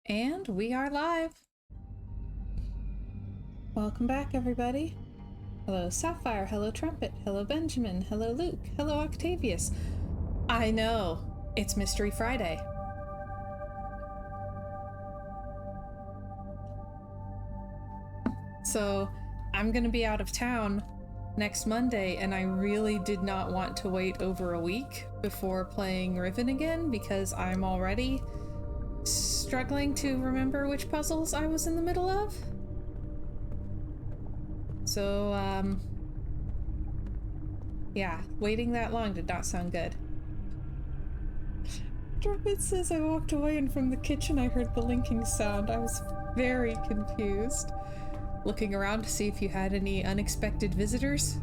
And we are live. Welcome back, everybody. Hello, Sapphire. Hello, Trumpet. Hello, Benjamin. Hello, Luke. Hello, Octavius. I know, it's Mystery Friday. So, I'm gonna be out of town next Monday, and I really did not want to wait over a week before playing Riven again because I'm already struggling to remember which puzzles I was in the middle of. So, yeah, waiting that long did not sound good. Trumpet says I walked away and from the kitchen I heard the linking sound. I was very confused. Looking around to see if you had any unexpected visitors.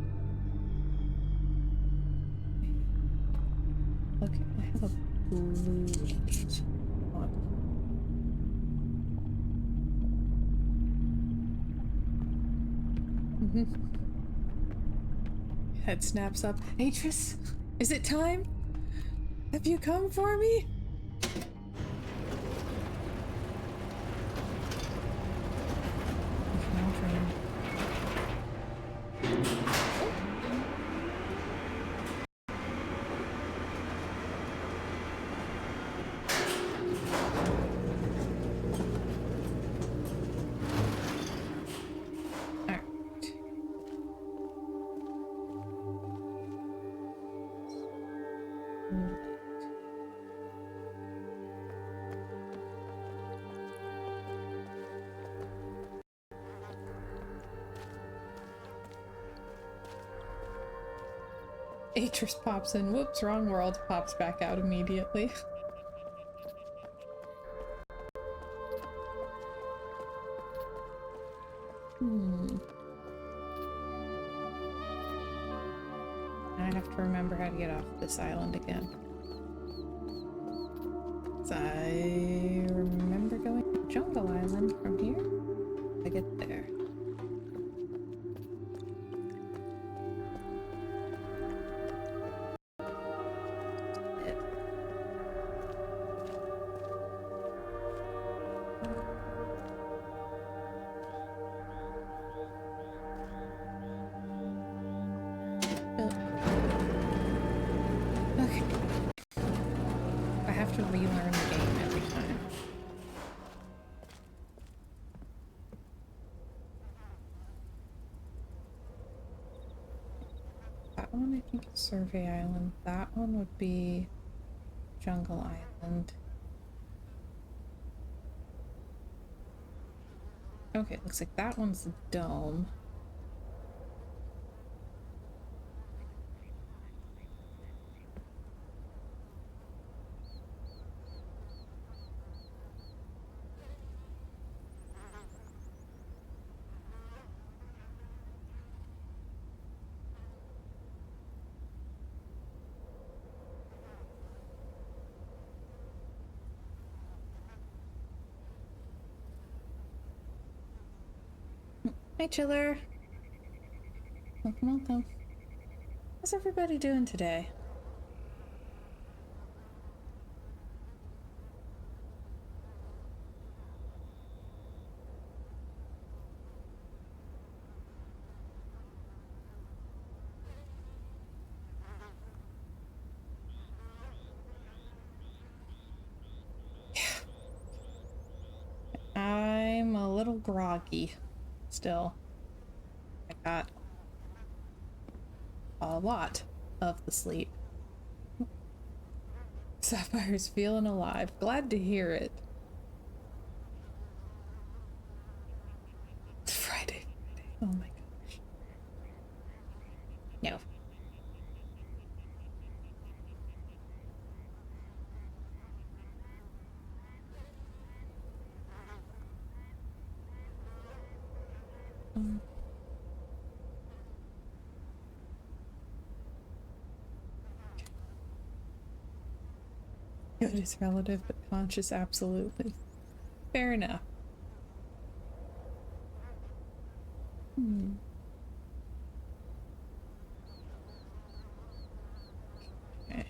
Okay, I have a blue light on. Head snaps up. Atris, is it time? Have you come for me? Atris pops in. Whoops, wrong world. Pops back out immediately. I have to remember how to get off this island again. So I remember going to Jungle Island from here. I get there. Okay. I have to relearn the game every time. That one I think is Survey Island. That one would be Jungle Island. Okay, looks like that one's the dome. Hi, Chiller. Welcome, welcome. How's everybody doing today? I'm a little groggy still. I got a lot of the sleep. Sapphire's feeling alive. Glad to hear it. It's Friday. Oh my gosh. No. Good is relative, but conscious, absolutely. Fair enough. Okay.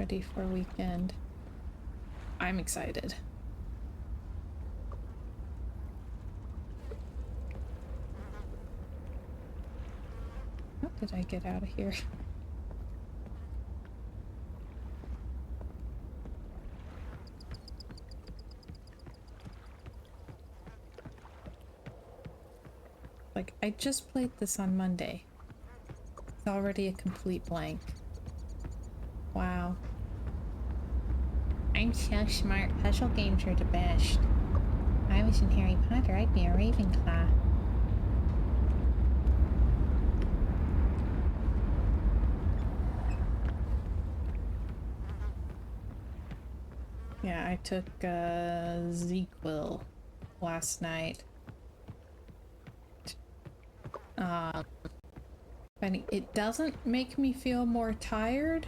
ready for weekend. I'm excited. How did I get out of here? Like, I just played this on Monday. It's already a complete blank. Wow. I'm so smart. Puzzle games are the best. If I was in Harry Potter, I'd be a Ravenclaw. Yeah, I took ZQuil last night. It doesn't make me feel more tired,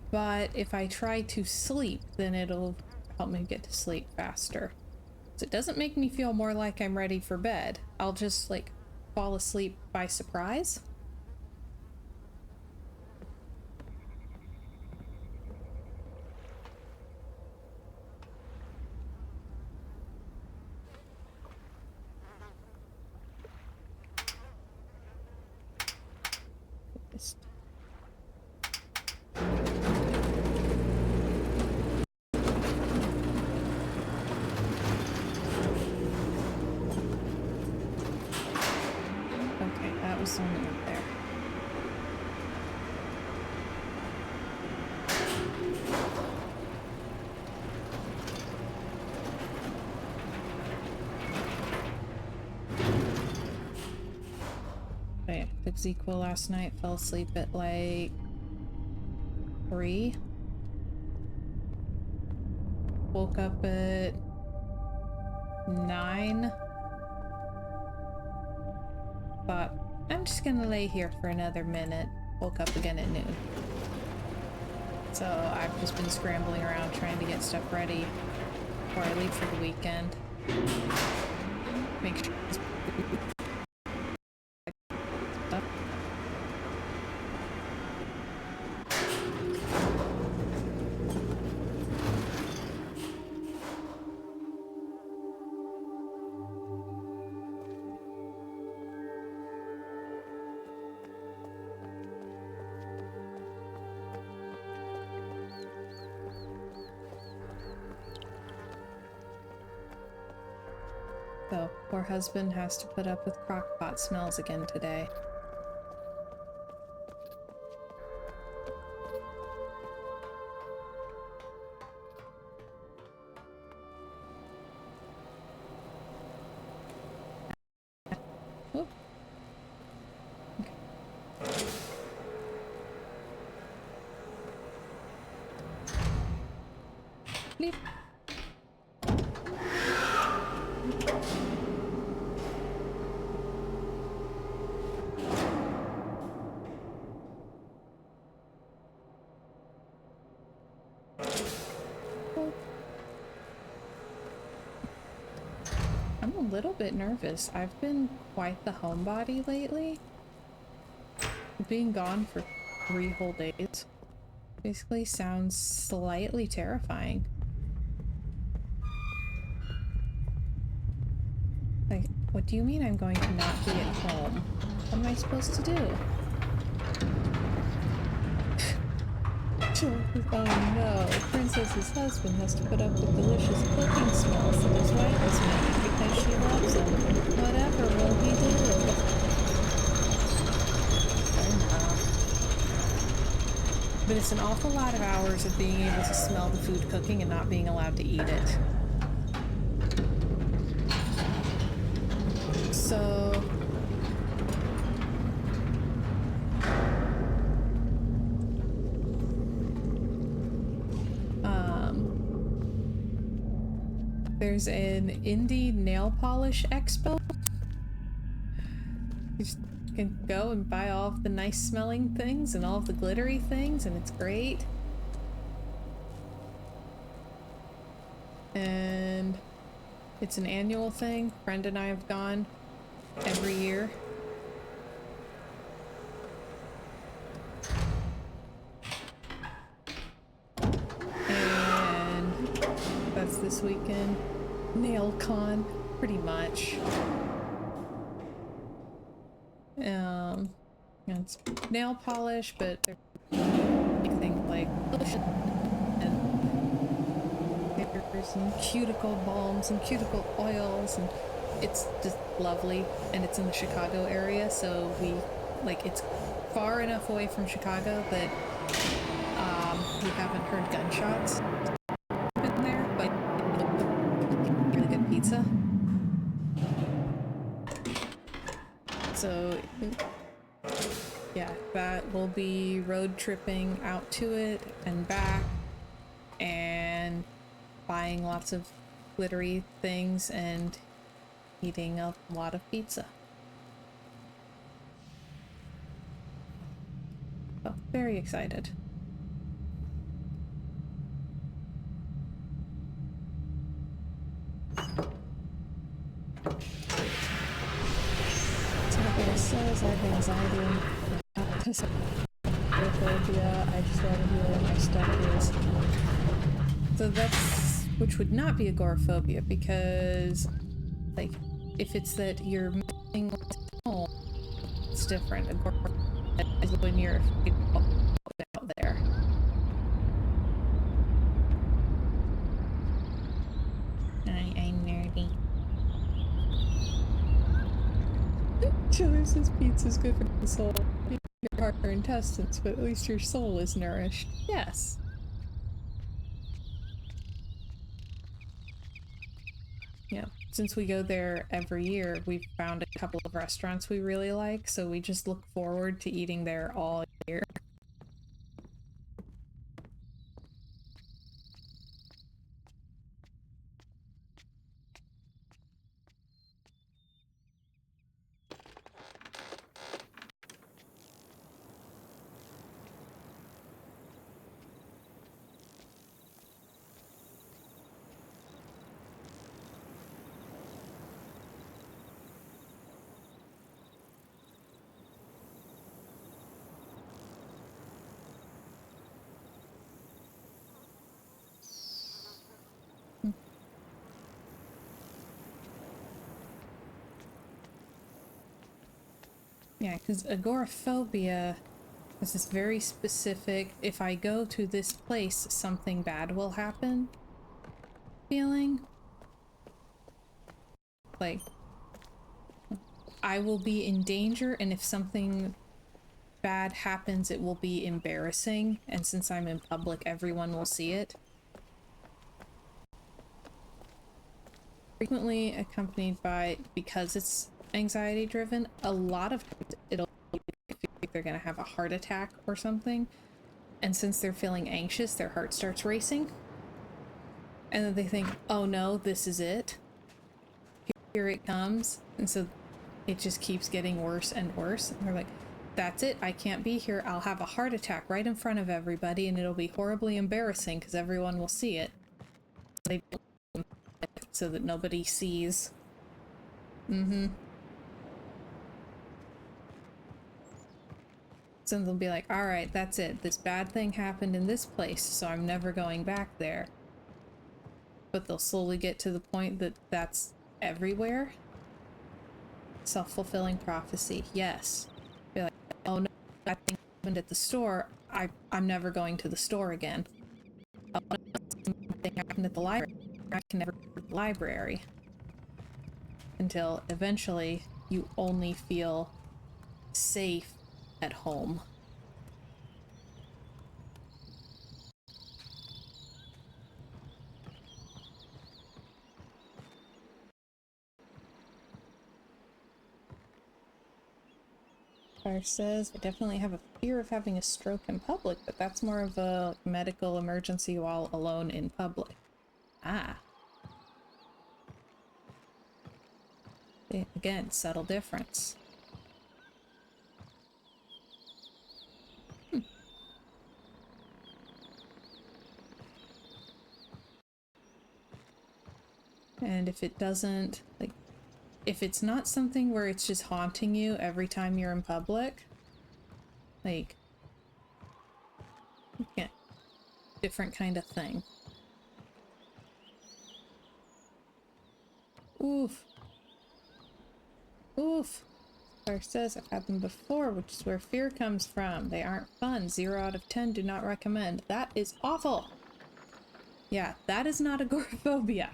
but if I try to sleep, then it'll help me get to sleep faster. So it doesn't make me feel more like I'm ready for bed. I'll just like fall asleep by surprise. Okay, that was something up there. Okay, I took ZQuil last night, fell asleep at like 3. Woke up at 9. Thought, I'm just gonna lay here for another minute. Woke up again at noon. So I've just been scrambling around trying to get stuff ready before I leave for the weekend. Make sure it's stuff. So, poor husband has to put up with crockpot smells again today. Whoop. Okay. Leave. I'm a little bit nervous. I've been quite the homebody lately. Being gone for 3 whole days basically sounds slightly terrifying. Like, what do you mean I'm going to not be at home? What am I supposed to do? Oh no, Princess's husband has to put up with delicious cooking smells that his wife is making because she loves him. Whatever will he do? But it's an awful lot of hours of being able to smell the food cooking and not being allowed to eat it. So... there's an indie nail polish expo. You just can go and buy all of the nice smelling things and all of the glittery things, and it's great. And it's an annual thing. Friend and I have gone every year. this weekend. Nail con, pretty much. It's nail polish, but they're big things like lotion and there's some cuticle balms and cuticle oils, and it's just lovely. And it's in the Chicago area, so it's far enough away from Chicago that we haven't heard gunshots in there, but really good pizza. So yeah, that will be road tripping out to it and back and buying lots of glittery things and eating a lot of pizza. So, very excited. It says I have anxiety and agoraphobia. I just want to hear where my stuff is. So that's, which would not be agoraphobia, because like if it's that you're moving home, it's different. Agoraphobia is when you're out there. I'm nerdy. Chiller says pizza's good for the soul. Your heart or intestines, but at least your soul is nourished. Yes. Yeah. Since we go there every year, we've found a couple of restaurants we really like, so we just look forward to eating there all year. Yeah, because agoraphobia is this very specific, if I go to this place, something bad will happen feeling. Like, I will be in danger, and if something bad happens, it will be embarrassing, and since I'm in public, everyone will see it. Frequently accompanied by, because it's anxiety driven, a lot of times it'll feel like they're gonna have a heart attack or something, and since they're feeling anxious, their heart starts racing, and then they think, oh no, this is it, here it comes, and so it just keeps getting worse and worse, and they're like, that's it, I can't be here, I'll have a heart attack right in front of everybody, and it'll be horribly embarrassing because everyone will see it. They don't, so that nobody sees. So they'll be like, alright, that's it, this bad thing happened in this place, so I'm never going back there. But they'll slowly get to the point that that's everywhere. Self-fulfilling prophecy, yes. Be like, oh no, that thing happened at the store, I'm never going to the store again. Oh no, something happened at the library, I can never go to the library. Until eventually you only feel safe at home. Fire says, I definitely have a fear of having a stroke in public, but that's more of a medical emergency while alone in public. Ah. Again, subtle difference. And if it doesn't, like, if it's not something where it's just haunting you every time you're in public, like, yeah, different kind of thing. Oof. Oof. Claire says I've had them before, which is where fear comes from. They aren't fun. 0 out of 10 do not recommend. That is awful. Yeah, that is not agoraphobia.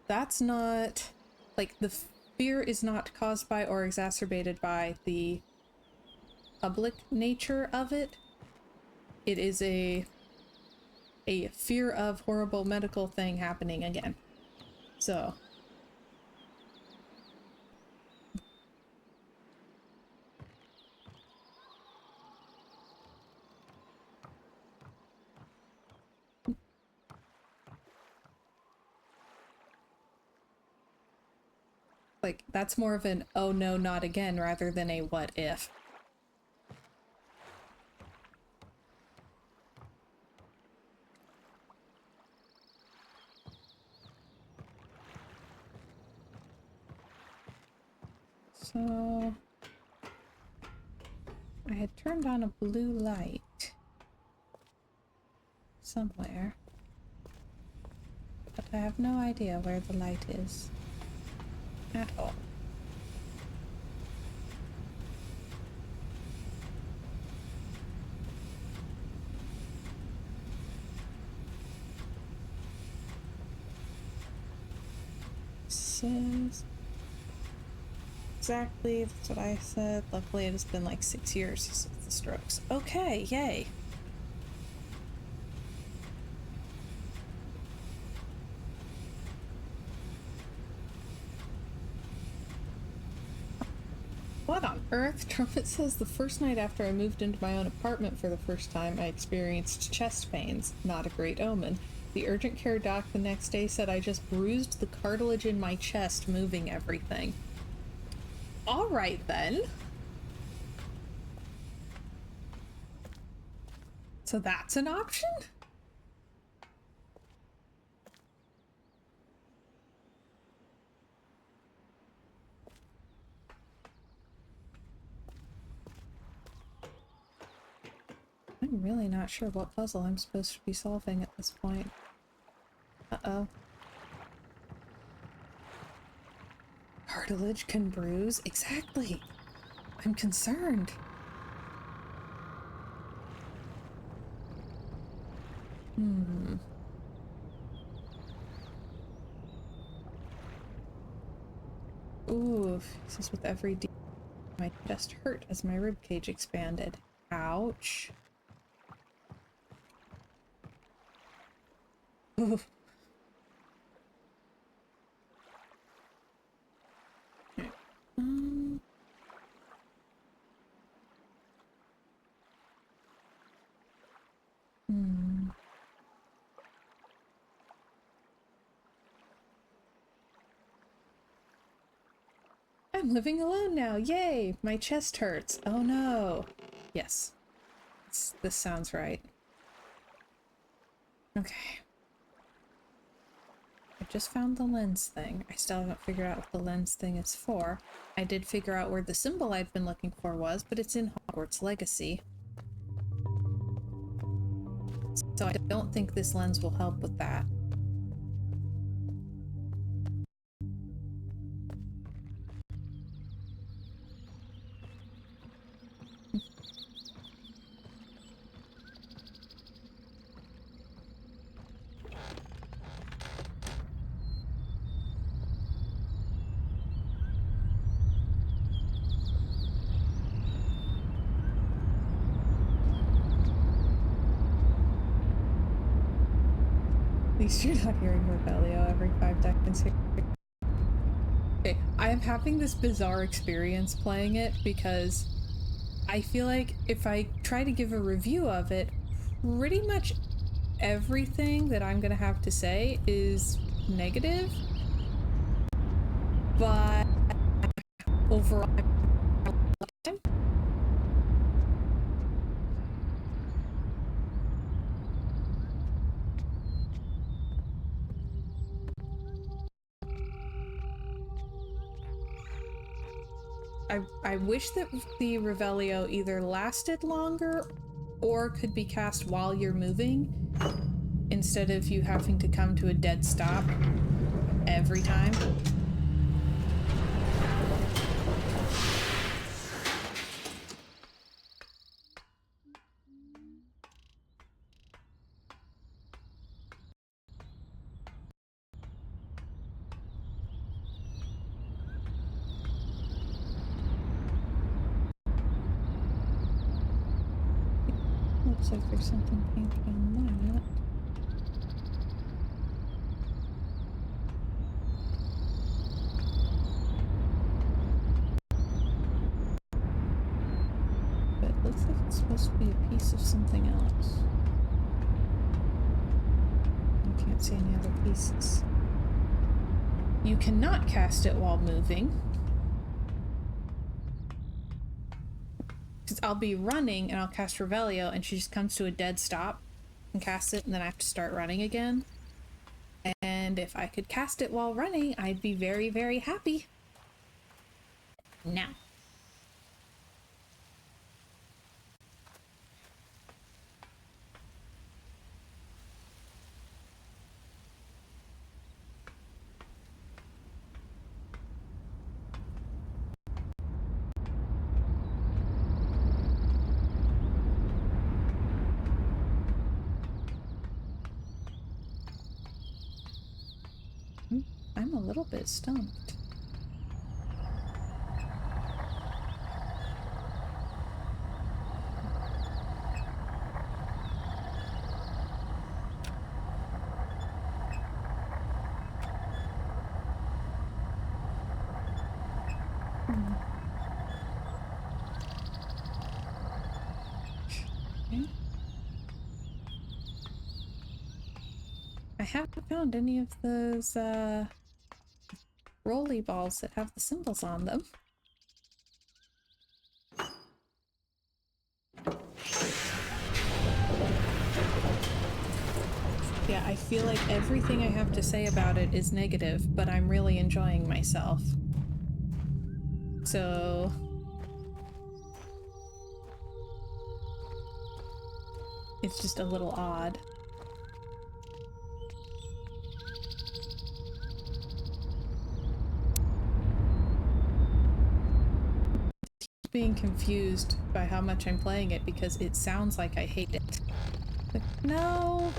That's not, like, the fear is not caused by or exacerbated by the public nature of it. It is a fear of horrible medical thing happening again. So. Like, that's more of an, oh no, not again, rather than a what if. So, I had turned on a blue light somewhere, but I have no idea where the light is at all. Says exactly, that's what I said. Luckily it has been like 6 years since the strokes. Okay, yay. What on earth? Trumpet says the first night after I moved into my own apartment for the first time, I experienced chest pains. Not a great omen. The urgent care doc the next day said I just bruised the cartilage in my chest, moving everything. All right, then. So that's an option? I'm really not sure what puzzle I'm supposed to be solving at this point. Uh-oh. Cartilage can bruise? Exactly! I'm concerned. Ooh, this is with every D. My chest hurt as my ribcage expanded. Ouch. Ooh. Um, hmm. I'm living alone now. Yay! My chest hurts. Oh no. Yes. This sounds right. Okay. I just found the lens thing. I still haven't figured out what the lens thing is for. I did figure out where the symbol I'd been looking for was, but it's in Hogwarts Legacy. So I don't think this lens will help with that. At least you're not hearing Revelio every 5 seconds here. Okay, I am having this bizarre experience playing it because I feel like if I try to give a review of it, pretty much everything that I'm gonna have to say is negative. But overall, I wish that the Revelio either lasted longer or could be cast while you're moving, instead of you having to come to a dead stop every time. Looks like there's something pink on that. But it looks like it's supposed to be a piece of something else. I can't see any other pieces. You cannot cast it while moving. Because I'll be running and I'll cast Revelio and she just comes to a dead stop and casts it, and then I have to start running again. And if I could cast it while running, I'd be very, very happy. Now. I'm a little bit stumped. Okay. I haven't found any of those, rolly balls that have the symbols on them. Yeah, I feel like everything I have to say about it is negative, but I'm really enjoying myself. So... it's just a little odd. Being confused by how much I'm playing it because it sounds like I hate it. Like, no!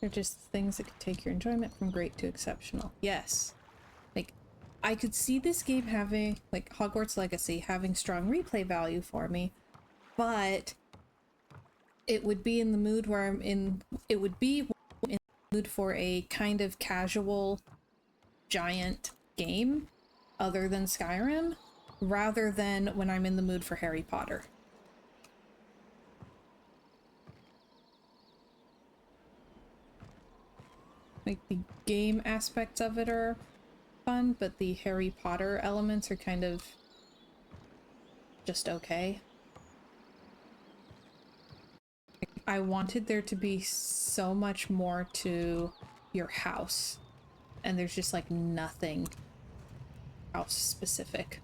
They're just things that could take your enjoyment from great to exceptional. Yes. Like, I could see this game having, like, Hogwarts Legacy having strong replay value for me, but it would be in the mood where I'm in, it would be in the mood for a kind of casual, giant game other than Skyrim, rather than when I'm in the mood for Harry Potter. Like, the game aspects of it are fun, but the Harry Potter elements are kind of just okay. I wanted there to be so much more to your house, and there's just like nothing house specific.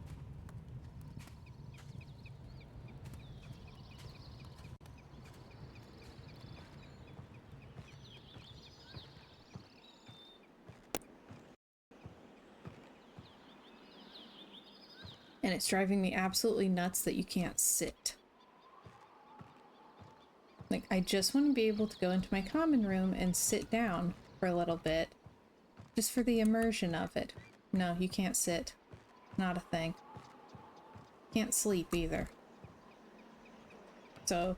And it's driving me absolutely nuts that you can't sit. Like, I just want to be able to go into my common room and sit down for a little bit, just for the immersion of it. No, you can't sit. Not a thing. Can't sleep either. So,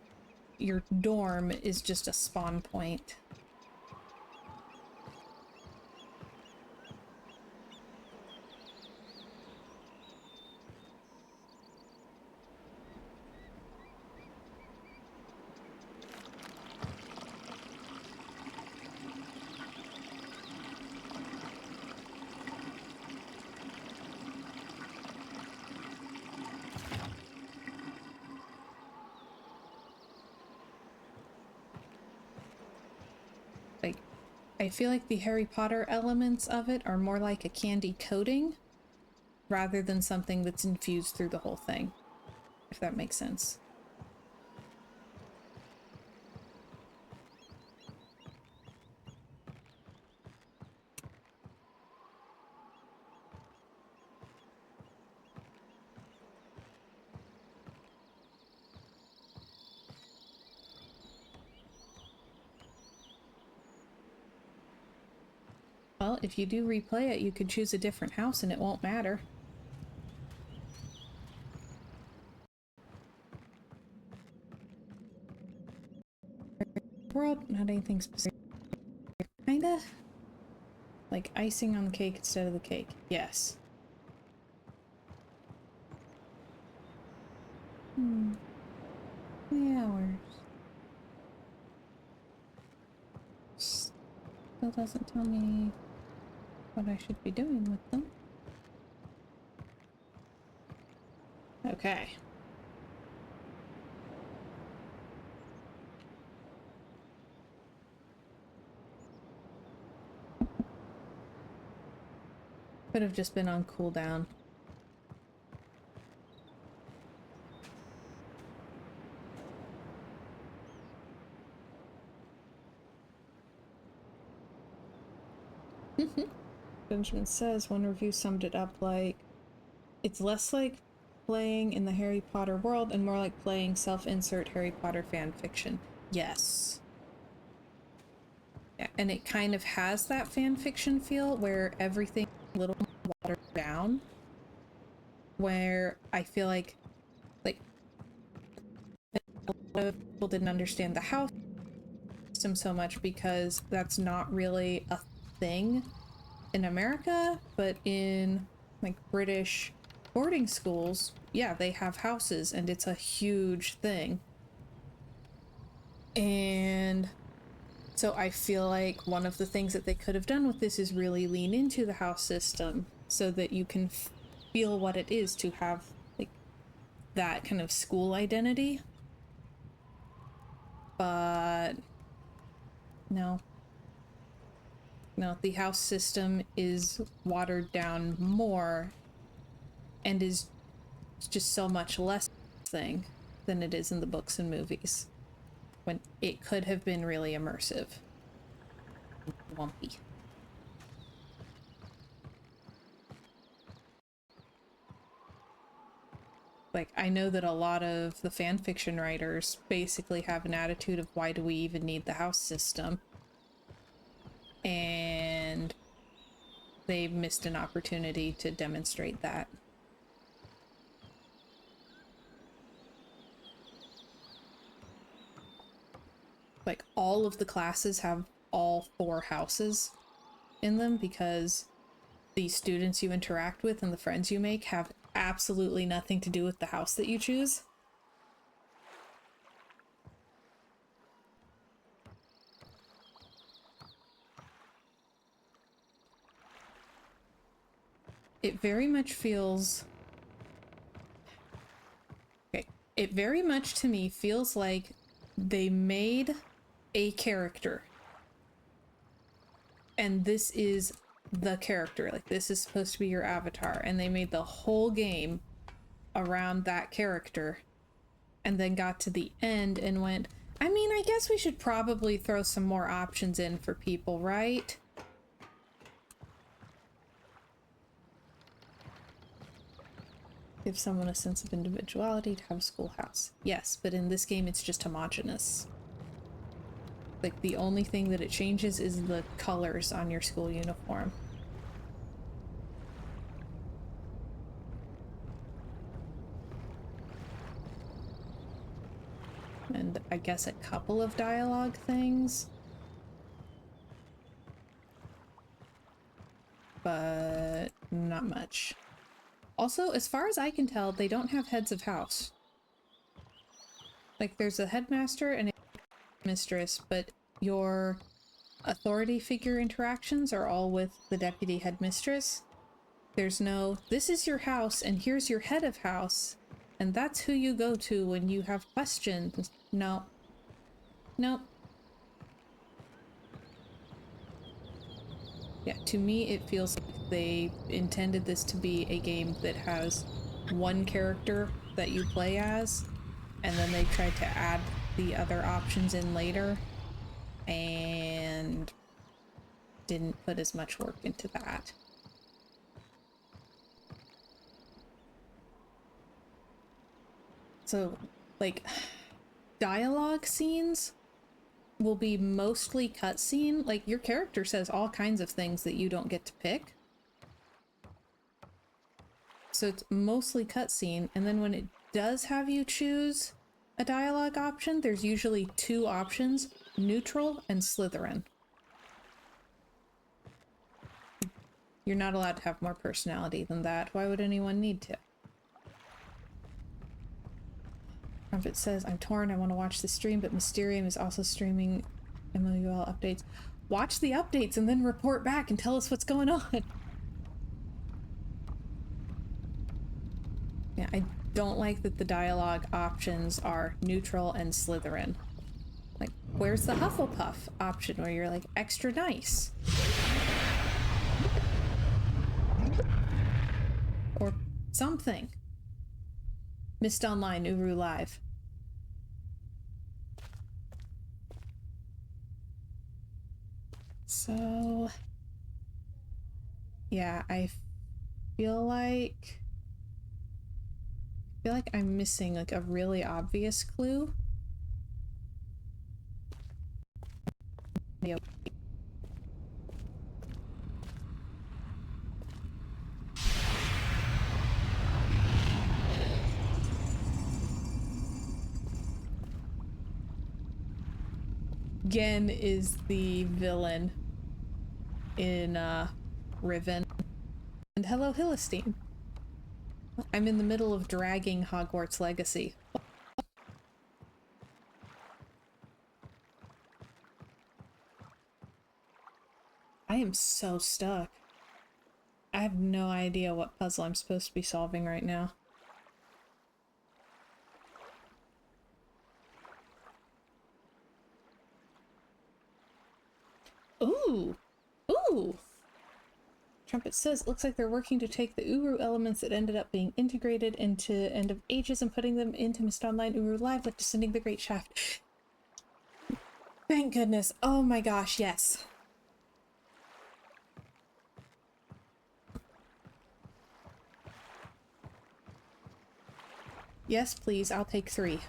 your dorm is just a spawn point. I feel like the Harry Potter elements of it are more like a candy coating rather than something that's infused through the whole thing, if that makes sense. Well, if you do replay it, you could choose a different house and it won't matter. World, not anything specific. Kinda. Like icing on the cake instead of the cake. Yes. 3 hours. Still doesn't tell me what I should be doing with them. Okay. Could have just been on cooldown. Benjamin says one review summed it up like, it's less like playing in the Harry Potter world and more like playing self-insert Harry Potter fan fiction. Yes. Yeah, and it kind of has that fan fiction feel where everything is a little watered down. Where I feel like a lot of people didn't understand the house system so much because that's not really a thing in America, but in like British boarding schools, yeah, they have houses and it's a huge thing. And so I feel like one of the things that they could have done with this is really lean into the house system so that you can feel what it is to have like that kind of school identity. But no. No, the house system is watered down more and is just so much less thing than it is in the books and movies, when it could have been really immersive. Lumpy. Like, I know that a lot of the fan fiction writers basically have an attitude of why do we even need the house system? And they missed an opportunity to demonstrate that. Like, all of the classes have all 4 houses in them because the students you interact with and the friends you make have absolutely nothing to do with the house that you choose. It very much feels... Okay, it very much to me feels like they made a character. And this is the character. Like, this is supposed to be your avatar. And they made the whole game around that character. And then got to the end and went, I mean, I guess we should probably throw some more options in for people, right? Give someone a sense of individuality to have a schoolhouse. Yes, but in this game it's just homogenous. Like, the only thing that it changes is the colors on your school uniform. And I guess a couple of dialogue things. But not much. Also, as far as I can tell, they don't have heads of house. Like, there's a headmaster and a mistress, but your authority figure interactions are all with the deputy headmistress. There's no, this is your house and here's your head of house, and that's who you go to when you have questions. No. Nope. Yeah, to me it feels like they intended this to be a game that has one character that you play as, and then they tried to add the other options in later, and didn't put as much work into that. So, like, dialogue scenes will be mostly cutscene. Like, your character says all kinds of things that you don't get to pick. So it's mostly cutscene, and then when it does have you choose a dialogue option, there's usually two options, neutral and Slytherin. You're not allowed to have more personality than that. Why would anyone need to? Trumpet says, I'm torn, I want to watch the stream, but Mysterium is also streaming MOUL updates. Watch the updates and then report back and tell us what's going on. Yeah, I don't like that the dialogue options are neutral and Slytherin. Like, where's the Hufflepuff option where you're like extra nice? Or something. Missed Online, Uru Live. So, yeah, I feel like I'm missing like a really obvious clue. Yep. a-ghen is the villain in Riven. And hello, Hillistine. I'm in the middle of dragging Hogwarts Legacy. I am so stuck. I have no idea what puzzle I'm supposed to be solving right now. Ooh! Ooh! Trumpet says, looks like they're working to take the Uru elements that ended up being integrated into End of Ages and putting them into Mist Online Uru Live, like Descending the Great Shaft. Thank goodness. Oh my gosh, yes. Yes, please, I'll take 3.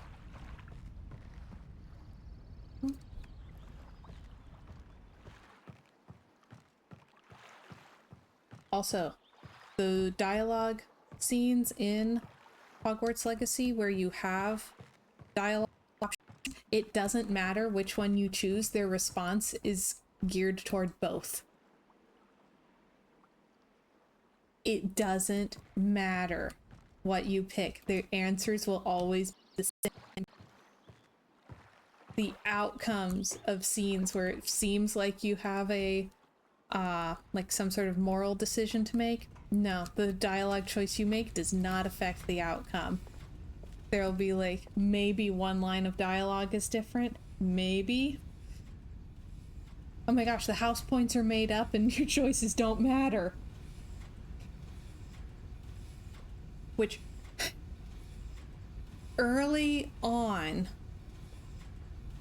Also, the dialogue scenes in Hogwarts Legacy where you have dialogue options, it doesn't matter which one you choose, their response is geared toward both. It doesn't matter what you pick. Their answers will always be the same. The outcomes of scenes where it seems like you have a like some sort of moral decision to make, no, the dialogue choice you make does not affect the outcome. There'll be like maybe one line of dialogue is different, maybe. Oh my gosh, the house points are made up and your choices don't matter. Which, early on,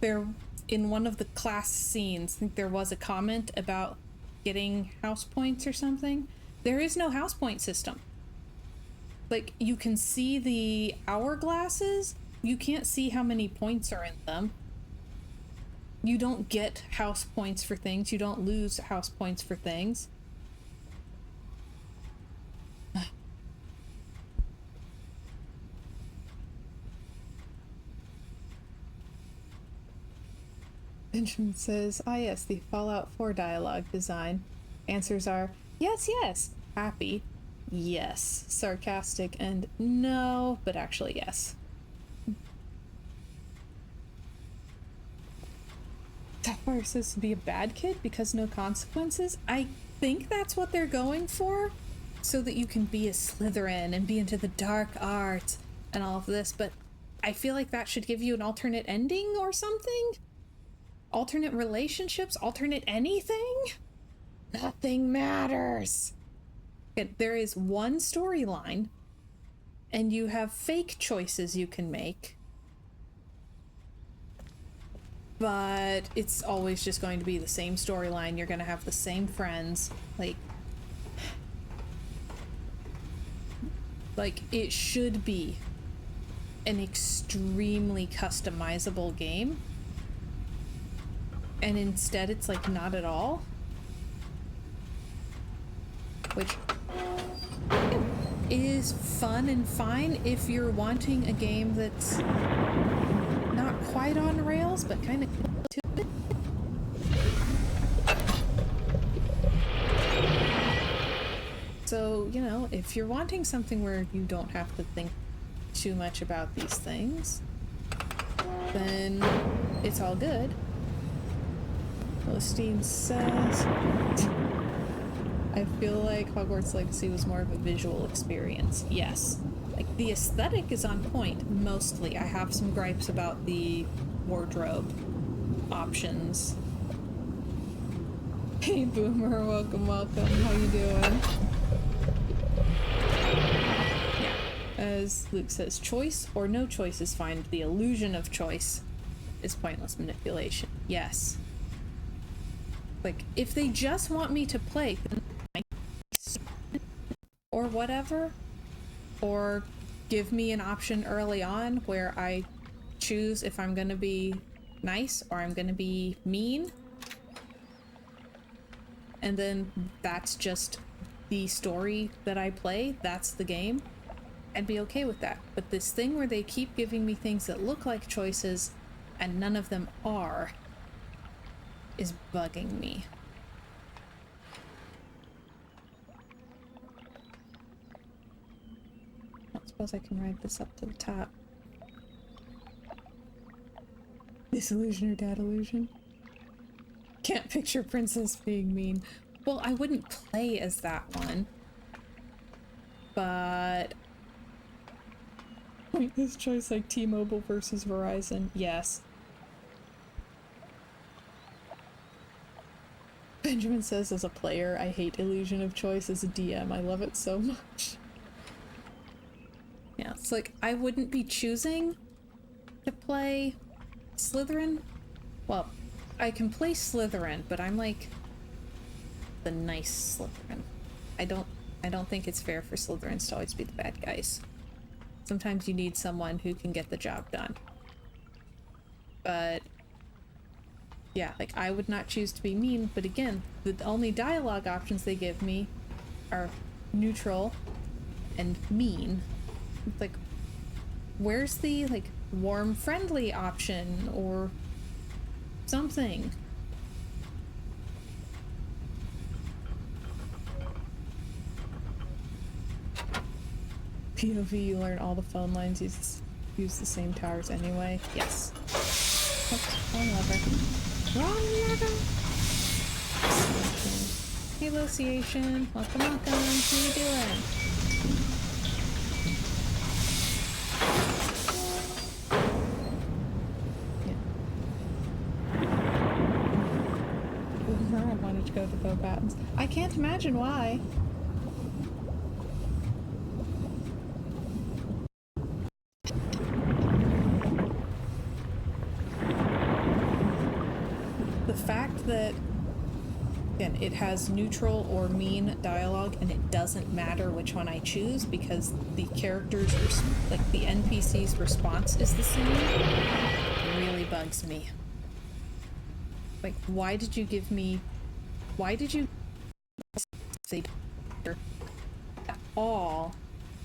there, in one of the class scenes, I think there was a comment about getting house points or something. There is no house point system. Like, you can see the hourglasses, you can't see how many points are in them. You don't get house points for things, you don't lose house points for things. Benjamin says, ah yes, the Fallout 4 dialogue design. Answers are, yes, yes, happy, yes, sarcastic, and no, but actually yes. Sapphire says to be a bad kid because no consequences. I think that's what they're going for, so that you can be a Slytherin and be into the dark arts and all of this, but I feel like that should give you an alternate ending or something? Alternate relationships? Alternate anything? Nothing matters. There is one storyline, and you have fake choices you can make, but it's always just going to be the same storyline. You're going to have the same friends. Like it should be an extremely customizable game, and instead it's like not at all, which is fun and fine if you're wanting a game that's not quite on rails but kind of to it. So, you know, if you're wanting something where you don't have to think too much about these things, then it's all good. Philistine says, I feel like Hogwarts Legacy was more of a visual experience. Yes. Like, the aesthetic is on point, mostly. I have some gripes about the wardrobe options. Hey, Boomer, welcome, welcome. How you doing? Yeah. As Luke says, choice or no choice is fine. The illusion of choice is pointless manipulation. Yes. Like, if they just want me to play or whatever, or give me an option early on where I choose if I'm gonna be nice or I'm gonna be mean, and then that's just the story that I play, that's the game, I'd be okay with that. But this thing where they keep giving me things that look like choices and none of them are is bugging me. I don't suppose I can ride this up to the top. Disillusion or dad illusion? Can't picture Princess being mean. Well, I wouldn't play as that one. But pointless choice like T-Mobile versus Verizon. Yes. Benjamin says, as a player, I hate illusion of choice. As a DM, I love it so much. Yeah, it's like, I wouldn't be choosing to play Slytherin. Well, I can play Slytherin, but I'm like the nice Slytherin. I don't think it's fair for Slytherins to always be the bad guys. Sometimes you need someone who can get the job done. But yeah, like, I would not choose to be mean, but again, the only dialogue options they give me are neutral and mean. It's like, where's the, like, warm, friendly option or something? POV, you learn all the phone lines, use the same towers anyway. Yes. Oops, wrong lever. Wrong lever! Hey, Luciation. Welcome, welcome. How you doing? I wanted to go to Bo Battens. I can't imagine why. The fact that, again, it has neutral or mean dialogue and it doesn't matter which one I choose because the characters, like the NPC's response is the same, really bugs me. Like, why did you give me, why did you say at all,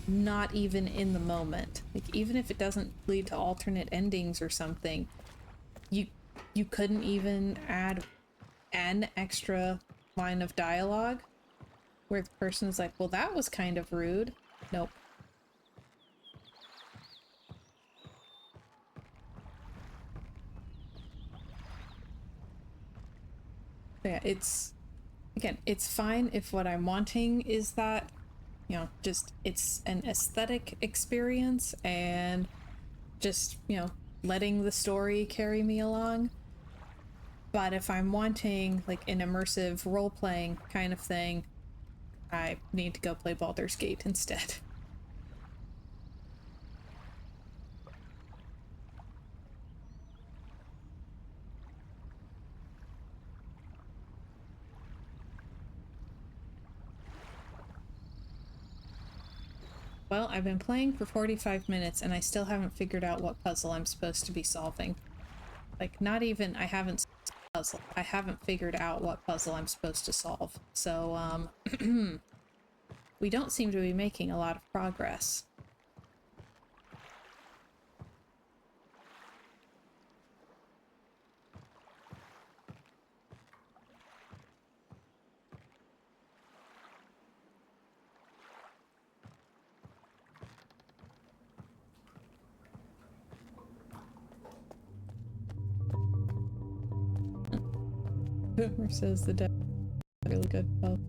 not even in the moment? Like, even if it doesn't lead to alternate endings or something, you couldn't even add an extra line of dialogue where the person is like, well, that was kind of rude. Nope. Yeah, it's, again, it's fine if what I'm wanting is that, you know, just it's an aesthetic experience and just, you know, letting the story carry me along. But if I'm wanting like an immersive role-playing kind of thing, I need to go play Baldur's Gate instead. Well, I've been playing for 45 minutes and I still haven't figured out what puzzle I'm supposed to be solving. Like, not even, I haven't puzzle. I haven't figured out what puzzle I'm supposed to solve. So, we don't seem to be making a lot of progress. Boomer says the dead really good puzzle.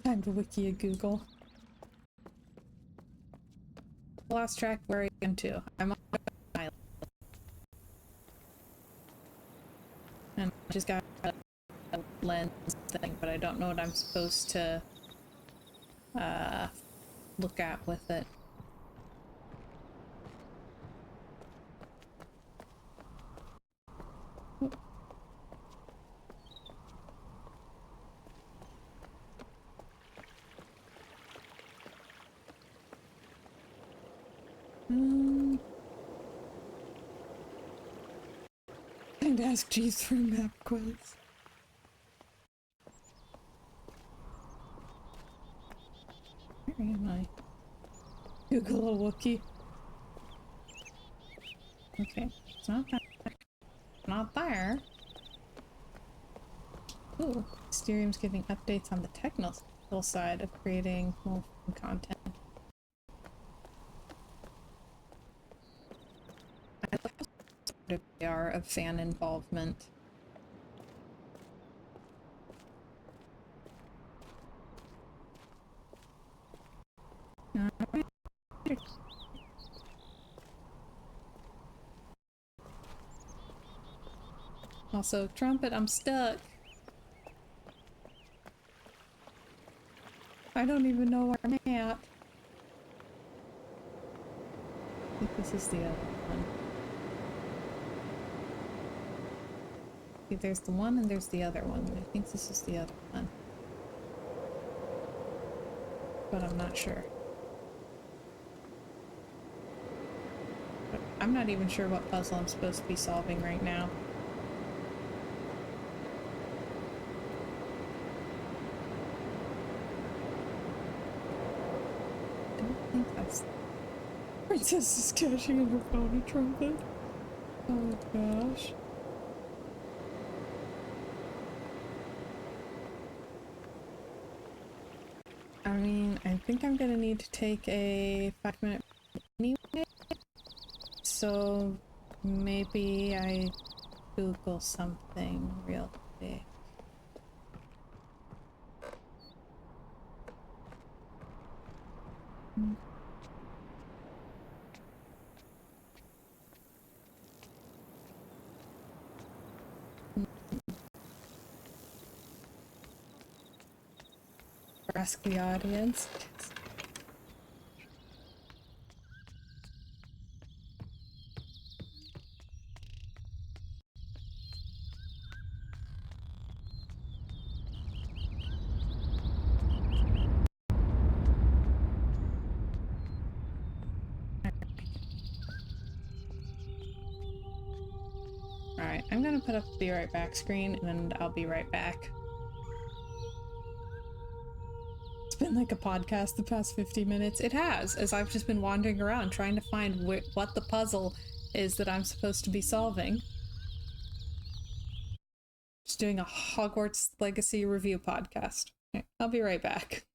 Time to wiki a Google. Lost track where I am to. I'm on an island. And I just got a lens thing, but I don't know what I'm supposed to look at with it. And ask G's for a map quiz. Where am I? Google a Wookiee. Okay, it's not that. Not there. Ooh, Mysterium's giving updates on the technical side of creating more content. I love how supportive they are of fan involvement. Also, Trumpet, I'm stuck. I don't even know where I'm at. I think this is the other one. See, there's the one and there's the other one. I think this is the other one. But I'm not sure. But I'm not even sure what puzzle I'm supposed to be solving right now. I don't think that's... Princess is cashing in her phone, a Trumpet. Oh gosh. I mean, I think I'm gonna need to take a 5-minute anyway. So maybe I Google something real quick. Ask the audience. Alright, I'm gonna put up the be right back screen and I'll be right back. It's been like a podcast the past 50 minutes. It has, as I've just been wandering around trying to find what the puzzle is that I'm supposed to be solving. Just doing a Hogwarts Legacy review podcast. Okay, I'll be right back.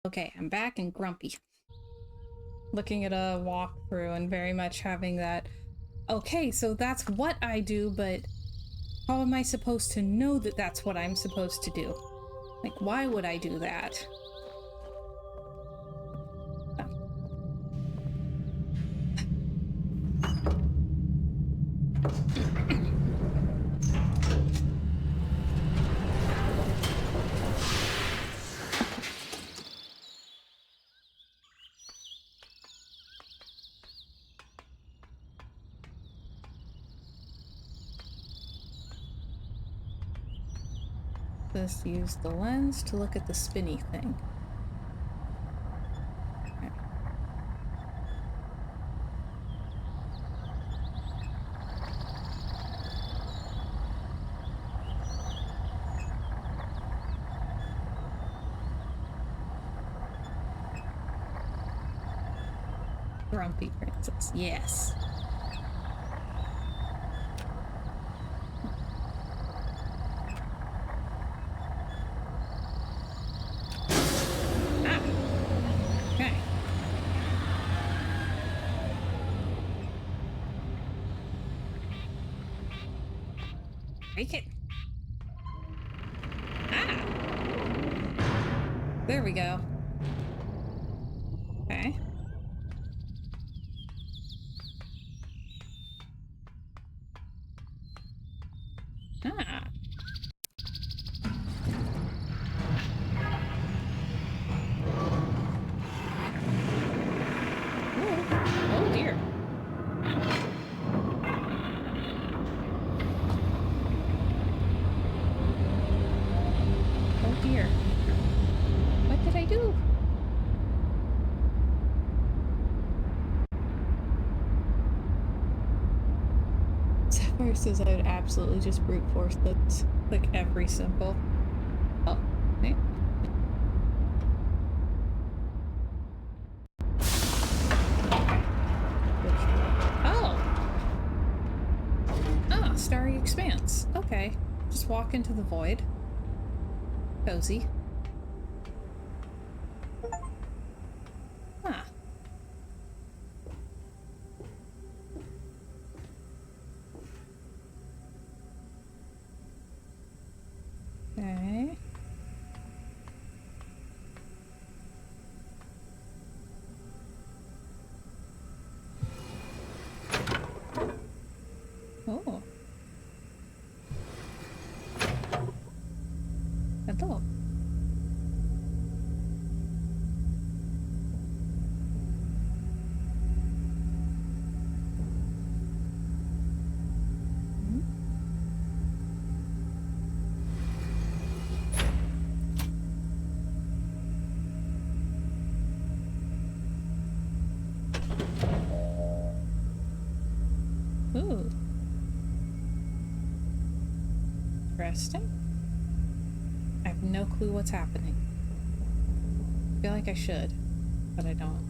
Okay, I'm back and grumpy. Looking at a walkthrough and very much having that, okay, so that's what I do, but how am I supposed to know that that's what I'm supposed to do? Like, why would I do that? Just use the lens to look at the spinny thing. Okay. Grumpy princess, yes. Okay. Take it. Ah! There we go. Okay. Ah. Ooh. Oh dear. Oh dear. What did I do? Sapphire says I would absolutely just brute force those. Like every symbol. Oh, okay. Oh! Ah, Starry Expanse. Okay. Just walk into the void. Cozy. Huh. Okay. Oh. Hello. Ooh. Interesting. I have no clue what's happening. I feel like I should, but I don't.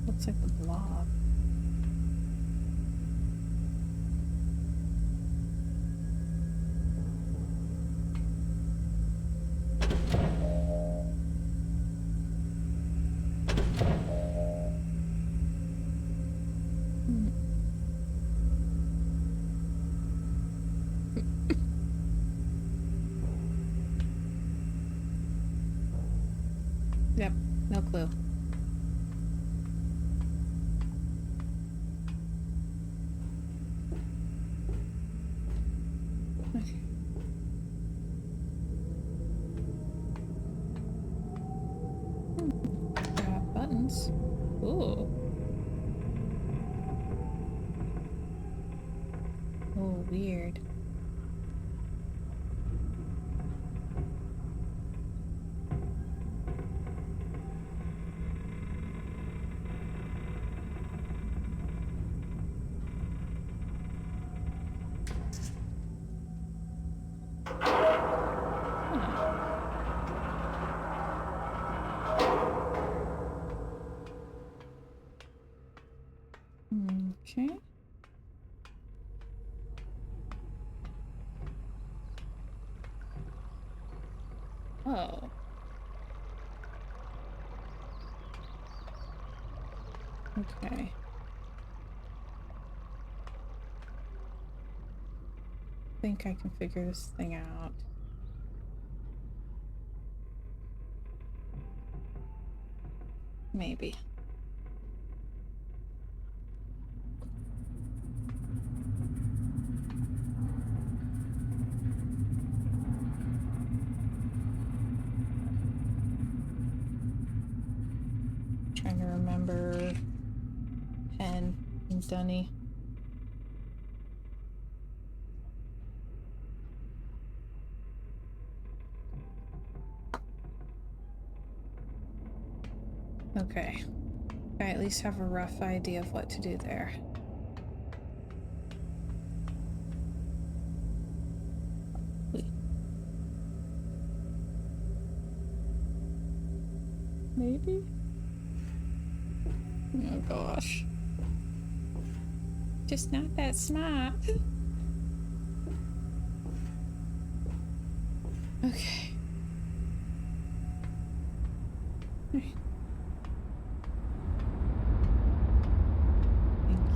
Looks like the blob. Yep, no clue. Okay. Got buttons. Ooh. Oh, weird. Okay. Oh. Okay. I think I can figure this thing out. Maybe. Trying to remember Pen and Dunny. Okay. I at least have a rough idea of what to do there. Maybe? Oh gosh. Just not that smart. Okay. Thank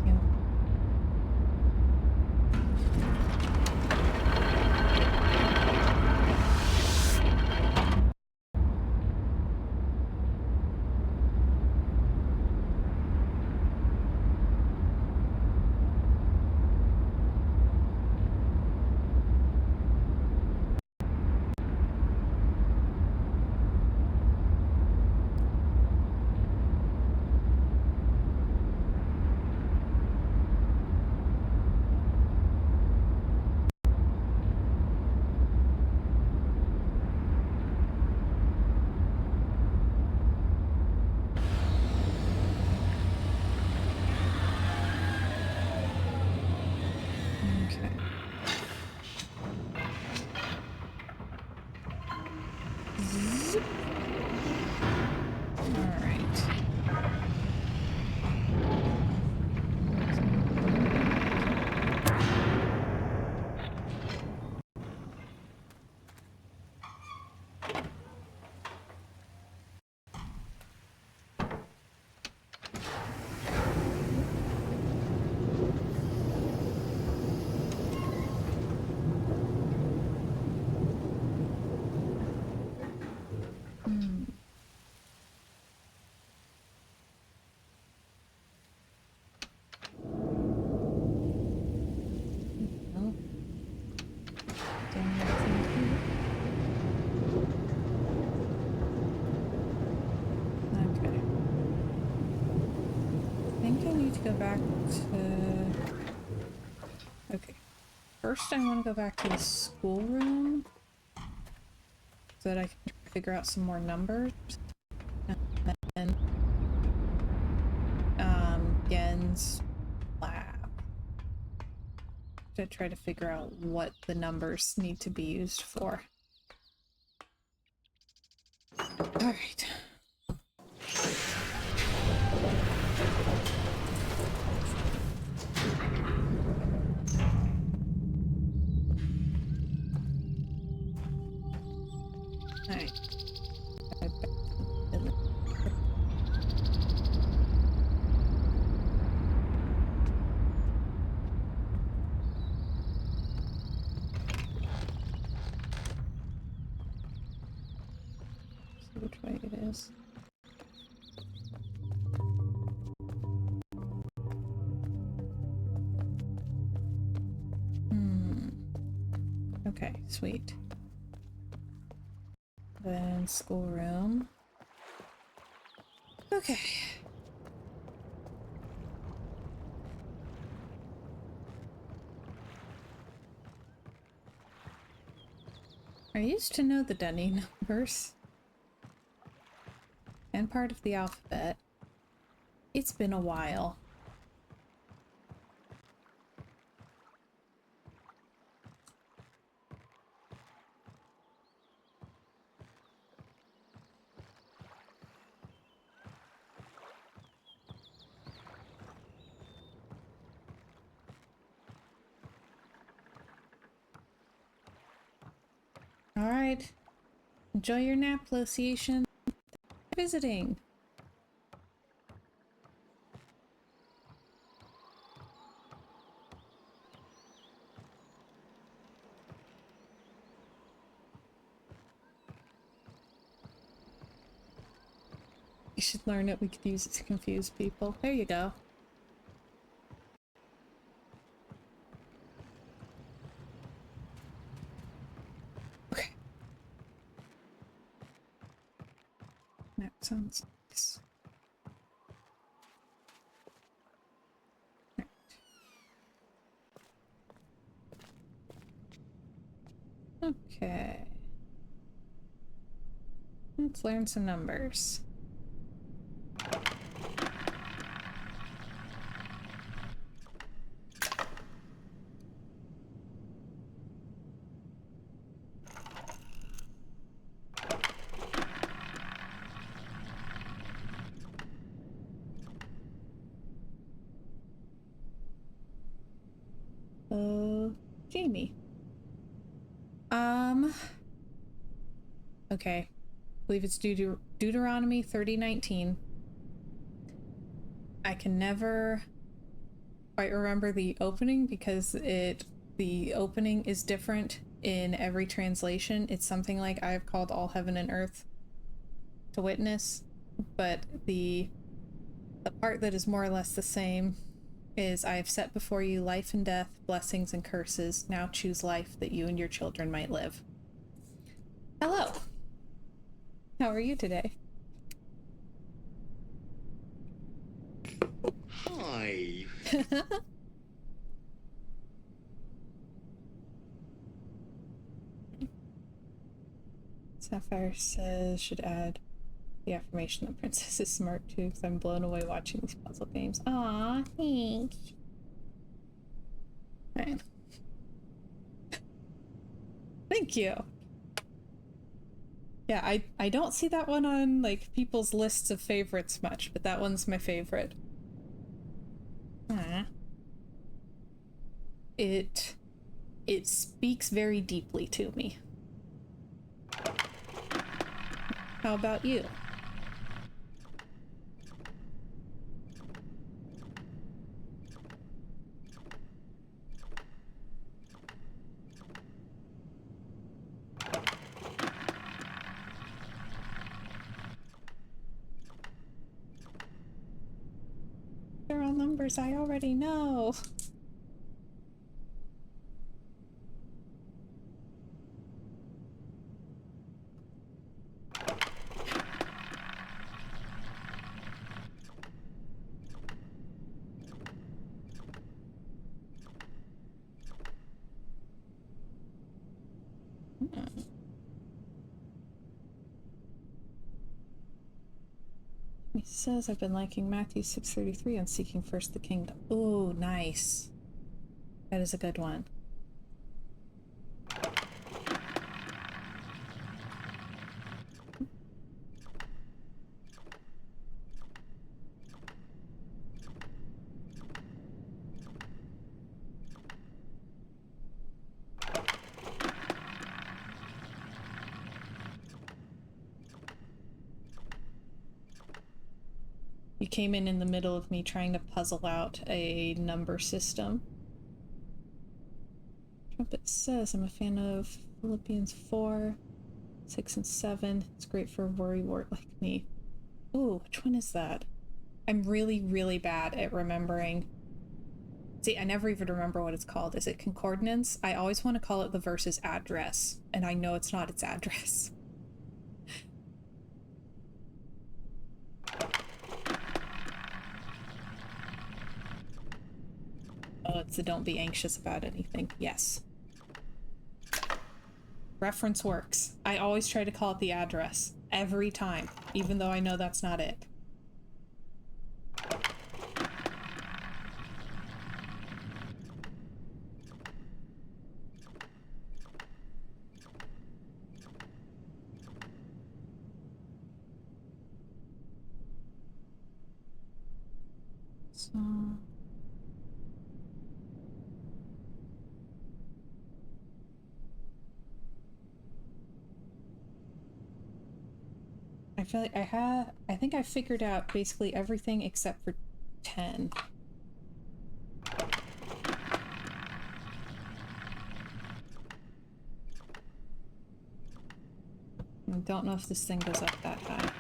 you. Okay. Zip. All right. Well, don't have anything here. Okay. I think I need to go back to... Okay. First, I want to go back to the schoolroom so that I can figure out some more numbers. And then, Gen's lab to try to figure out what the numbers need to be used for. All right. All right. See which way it is. Okay, sweet. Then schoolroom. Okay. I used to know the Dunning numbers and part of the alphabet. It's been a while. All right. Enjoy your nap, Lociation. Visiting. You should learn it. We could use it to confuse people. There you go. Okay. That sounds nice. Right. Okay. Let's learn some numbers. Jamie. Okay. I believe it's Deuteronomy 30:19. I can never quite remember the opening because the opening is different in every translation. It's something like I have called all heaven and earth to witness, but the part that is more or less the same is I have set before you life and death, blessings and curses. Now choose life that you and your children might live. Hello. How are you today? Hi. Sapphire says should add the affirmation that Princess is smart too, because I'm blown away watching these puzzle games. Aw, thanks. Right. Thank you. Yeah, I don't see that one on like people's lists of favorites much, but that one's my favorite. It speaks very deeply to me. How about you? They're all numbers I already know. He says I've been liking Matthew 6:33 on seeking first the kingdom. Ooh, nice. That is a good one. You came in the middle of me trying to puzzle out a number system. Trumpet says I'm a fan of Philippians 4, 6, and 7. It's great for a worrywart like me. Ooh, which one is that? I'm really, really bad at remembering. See, I never even remember what it's called. Is it concordance? I always want to call it the verse's address, and I know it's not its address. Oh, it's the don't be anxious about anything. Yes. Reference works. I always try to call it the address. Every time. Even though I know that's not it. So... I feel like I think I figured out basically everything except for 10. I don't know if this thing goes up that high.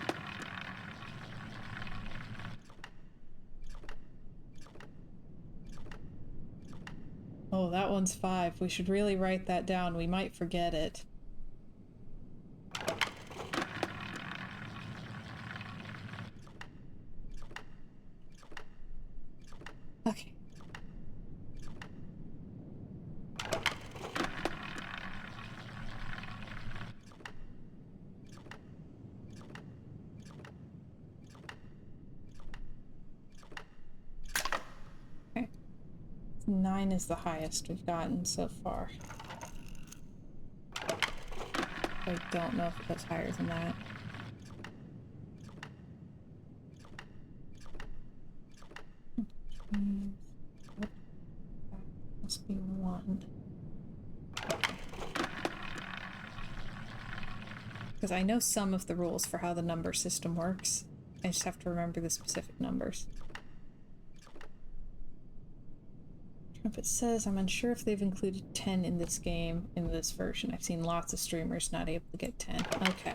Oh, that one's 5. We should really write that down. We might forget it. Okay. Okay. 9 is the highest we've gotten so far. I don't know if it goes higher than that. That must be 1. Because I know some of the rules for how the number system works. I just have to remember the specific numbers. Trumpet says, I'm unsure if they've included 10 in this game, in this version. I've seen lots of streamers not able to get 10. Okay.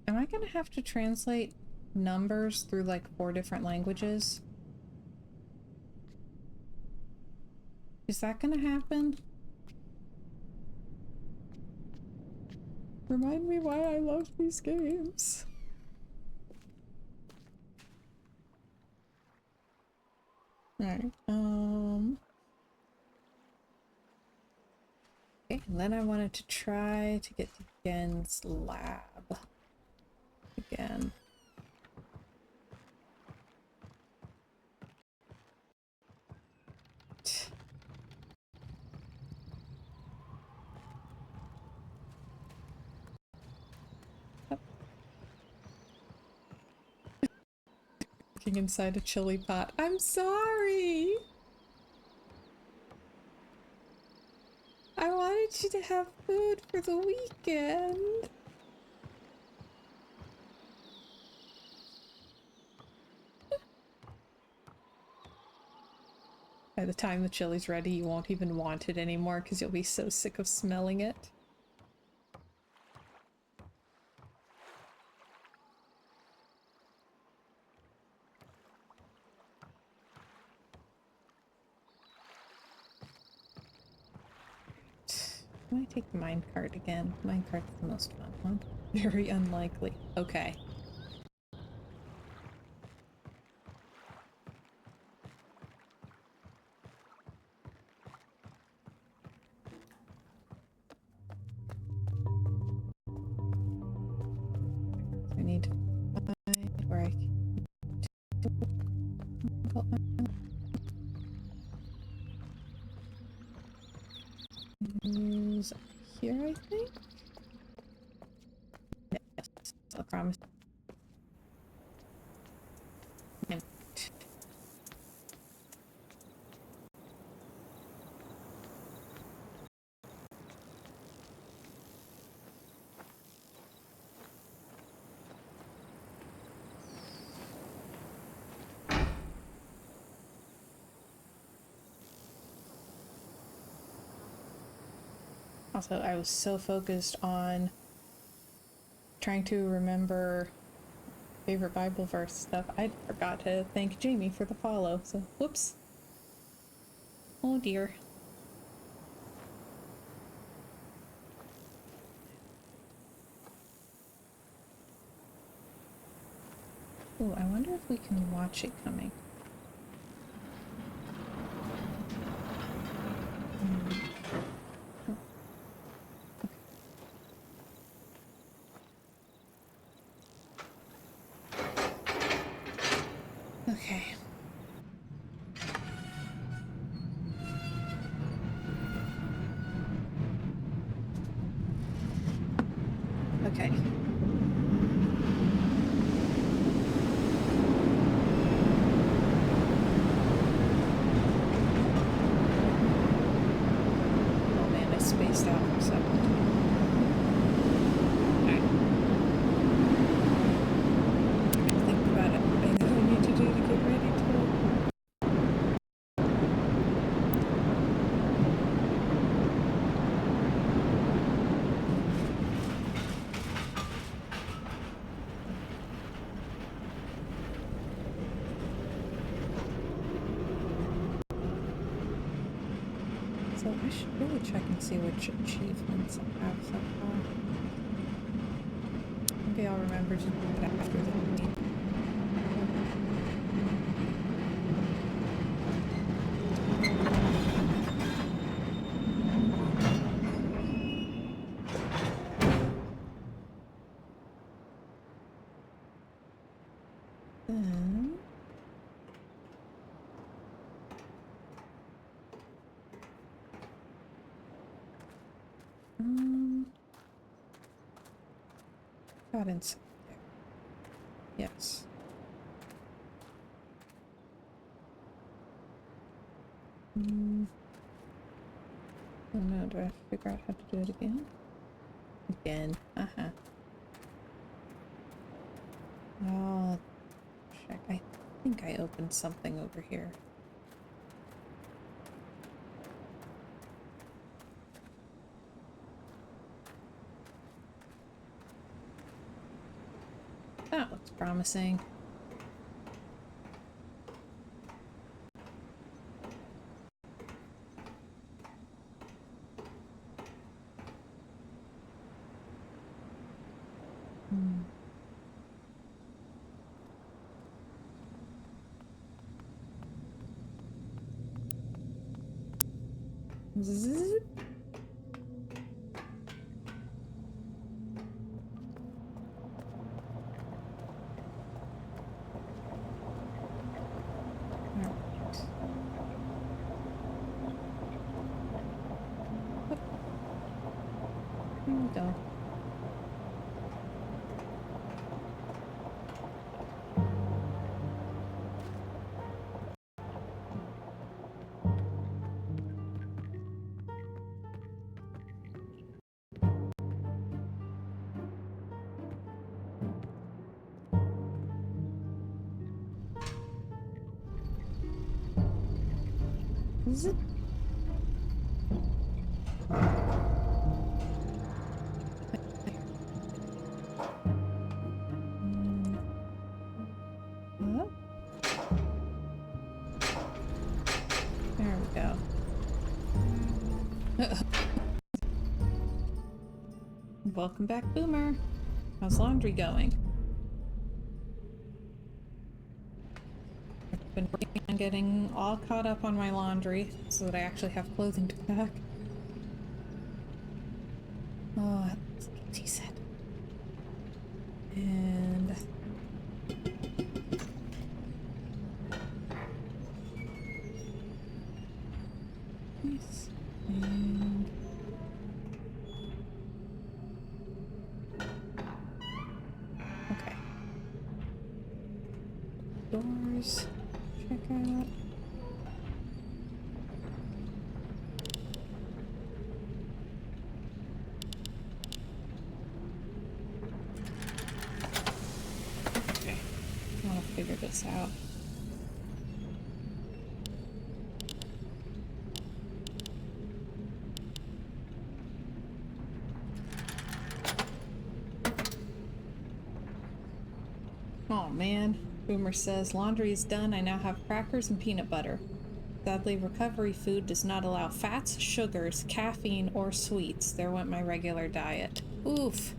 Am I gonna have to translate numbers through like 4 different languages? Is that gonna happen? Remind me why I love these games. Alright, okay, and then I wanted to try to get to a-ghen's lab. Again. Looking inside a chili pot. I'm sorry! I wanted you to have food for the weekend. By the time the chili's ready, you won't even want it anymore because you'll be so sick of smelling it. Can I take the minecart again? Minecart's the most fun one. Very unlikely. Okay. I need to find where I can use here, I think? Yes, I promise. Also, I was so focused on trying to remember favorite Bible verse stuff, I forgot to thank Jamie for the follow, so whoops. Oh dear. Ooh, I wonder if we can watch it coming. Okay. Okay. Oh man, I spaced out for a second. Okay. Think about everything that I need to do to get ready to. So I should really check and see which achievements I have so far. Maybe I'll remember to do it after the meeting. Then... got inside there. Yes. Oh no, do I have to figure out how to do it again? Again. Uh-huh. Oh, check. I think I opened something over here. That looks promising. Zzz. Here we go. Zip. Up. There we go. Welcome back, Boomer. How's laundry going? I've been working on getting all caught up on my laundry so that I actually have clothing to pack. Oh, that's what he said. And... Nice. And... Okay. Doors. Check out. Okay. I want to figure this out. Oh man, Boomer says, laundry is done. I now have crackers and peanut butter. Sadly, recovery food does not allow fats, sugars, caffeine, or sweets. There went my regular diet. Oof.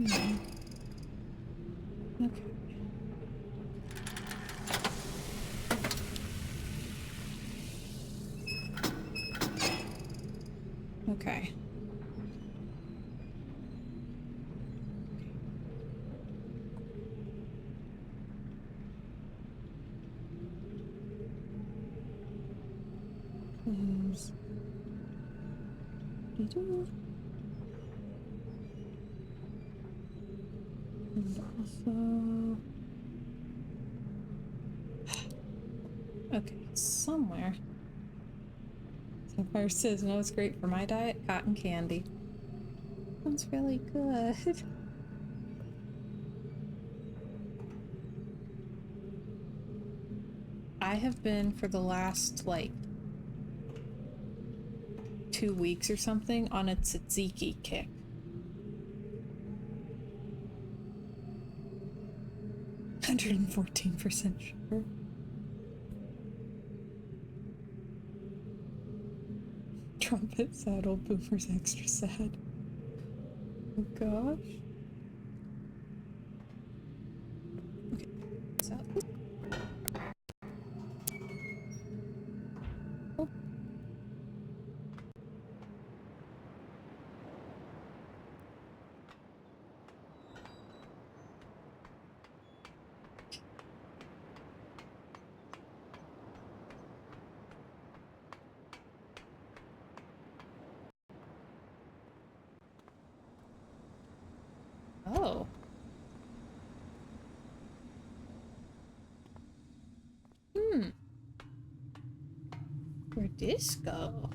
Hmm. Okay. Okay. Please. And also... Okay, somewhere. Fire says, no, it's great for my diet. Cotton candy. Sounds really good. I have been for the last, like, 2 weeks or something on a tzatziki kick. %114% sugar. Trumpet saddle, boomer's extra sad. Oh gosh. Okay, so. Oh. Oh. Hmm. Where'd this go?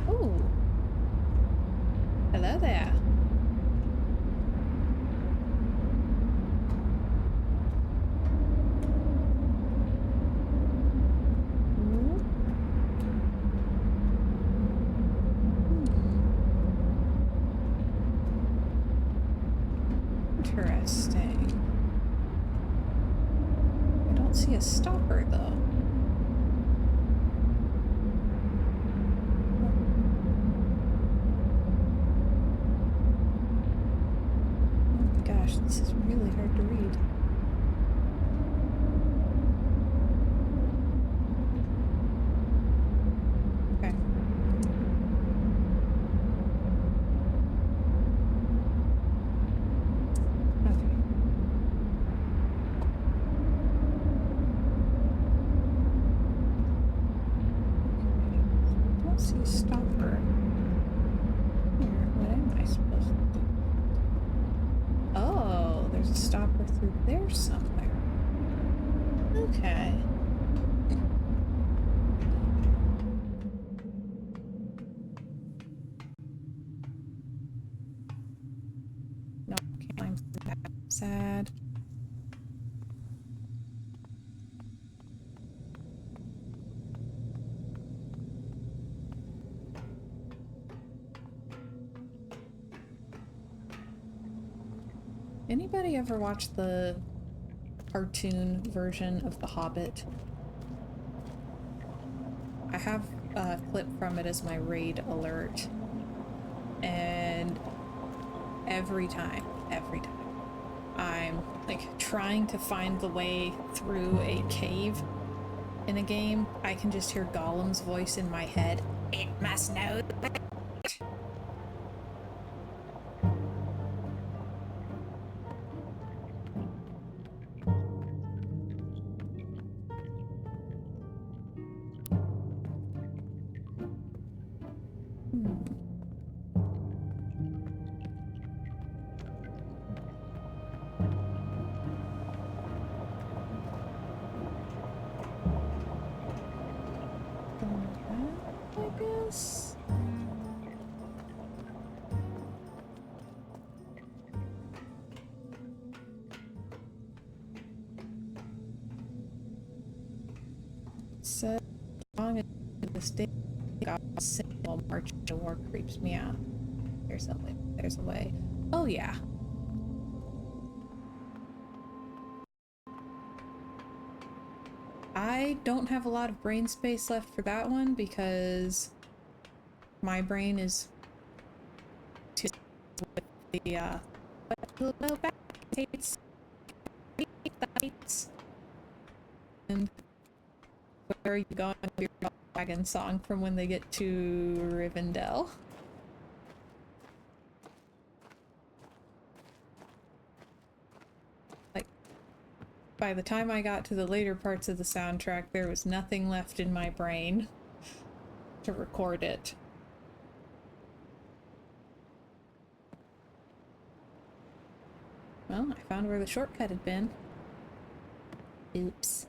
Oh. Hello there. Interesting. I don't see a stopper though. Oh my gosh, this is really hard to read. Okay. See a stopper. Here, what am I supposed to do? Oh, there's a stopper through there somewhere. Okay. Nope, can't climb through that. Sad. Anybody ever watch the cartoon version of The Hobbit? I have a clip from it as my raid alert. And every time, I'm like trying to find the way through a cave in a game, I can just hear Gollum's voice in my head. It must know. I guess. So long as this day got single march to war creeps me out. There's a way. There's a way. Oh yeah. I don't have a lot of brain space left for that one because my brain is too with the little back states and where are you going with your dragon song from when they get to Rivendell? Like, by the time I got to the later parts of the soundtrack, there was nothing left in my brain to record it. Well, I found where the shortcut had been. Oops.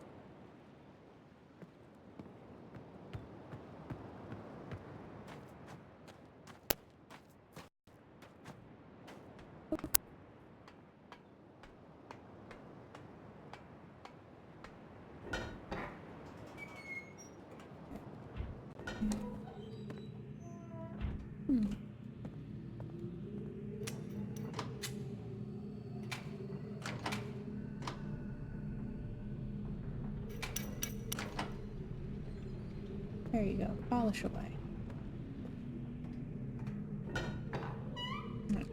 There you go. Polish away. Right.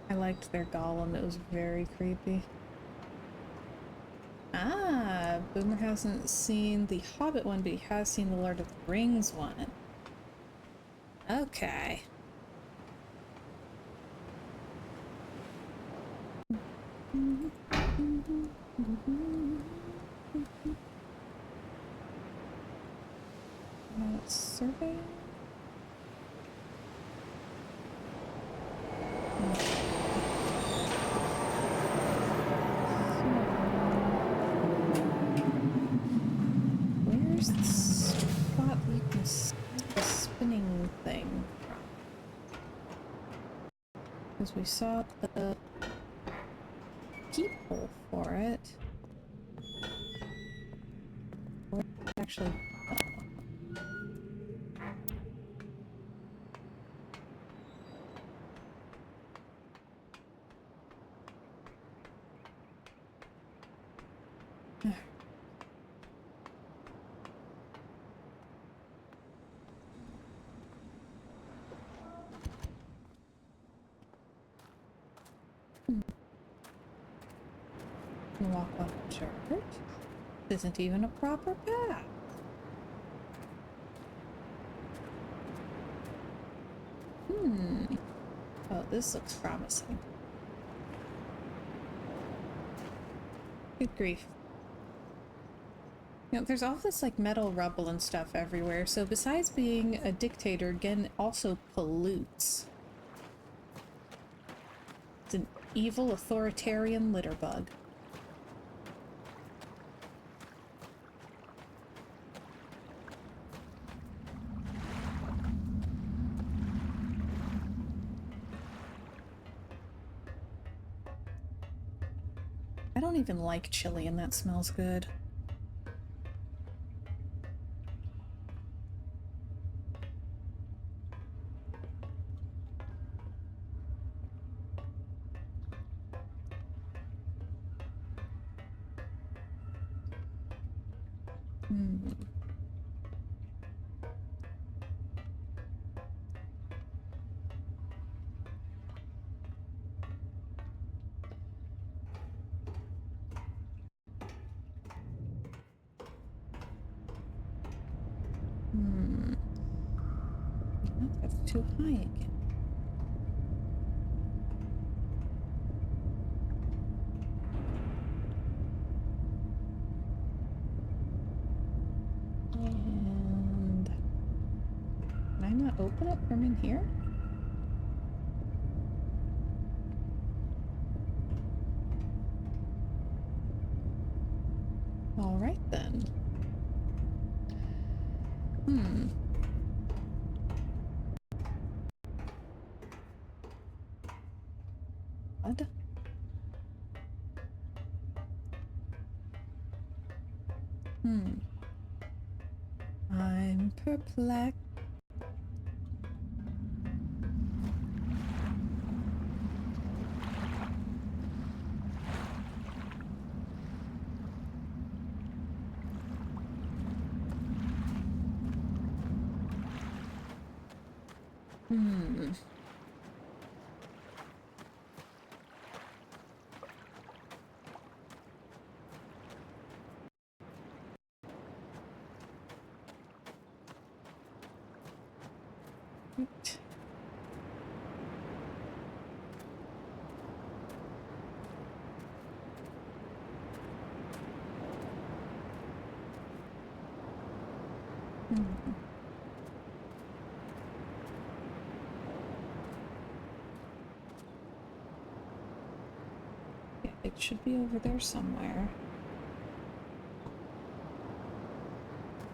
I liked their golem. It was very creepy. Ah, Boomer hasn't seen the Hobbit one, but he has seen the Lord of the Rings one. Okay. Survey? Where's the spot you can see the spinning thing from? Because we saw the peephole for it. Where actually? Walk off the church. This isn't even a proper path. Oh, this looks promising. Good grief. You know, there's all this like metal rubble and stuff everywhere, so besides being a dictator, a-ghen also pollutes. It's an evil authoritarian litterbug. I don't even like chili and that smells good. That's too high again. And can I not open it from in here? All right then. What? I'm perplexed. Hmm. Right. Hmm. Yeah, it should be over there somewhere.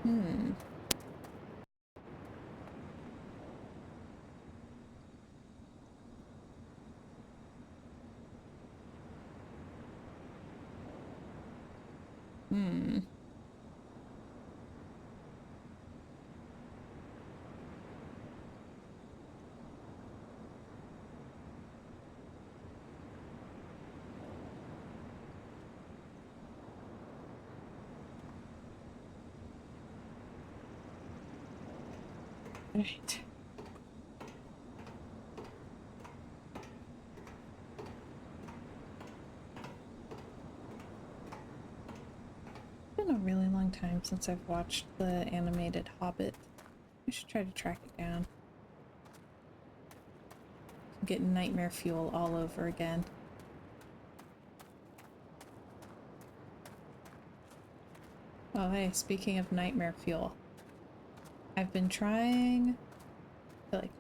Hmm. Hmm. Right. It's been a really long time since I've watched the animated Hobbit. I should try to track it down. I'm getting nightmare fuel all over again. Oh, hey, speaking of nightmare fuel, I've been trying to, like...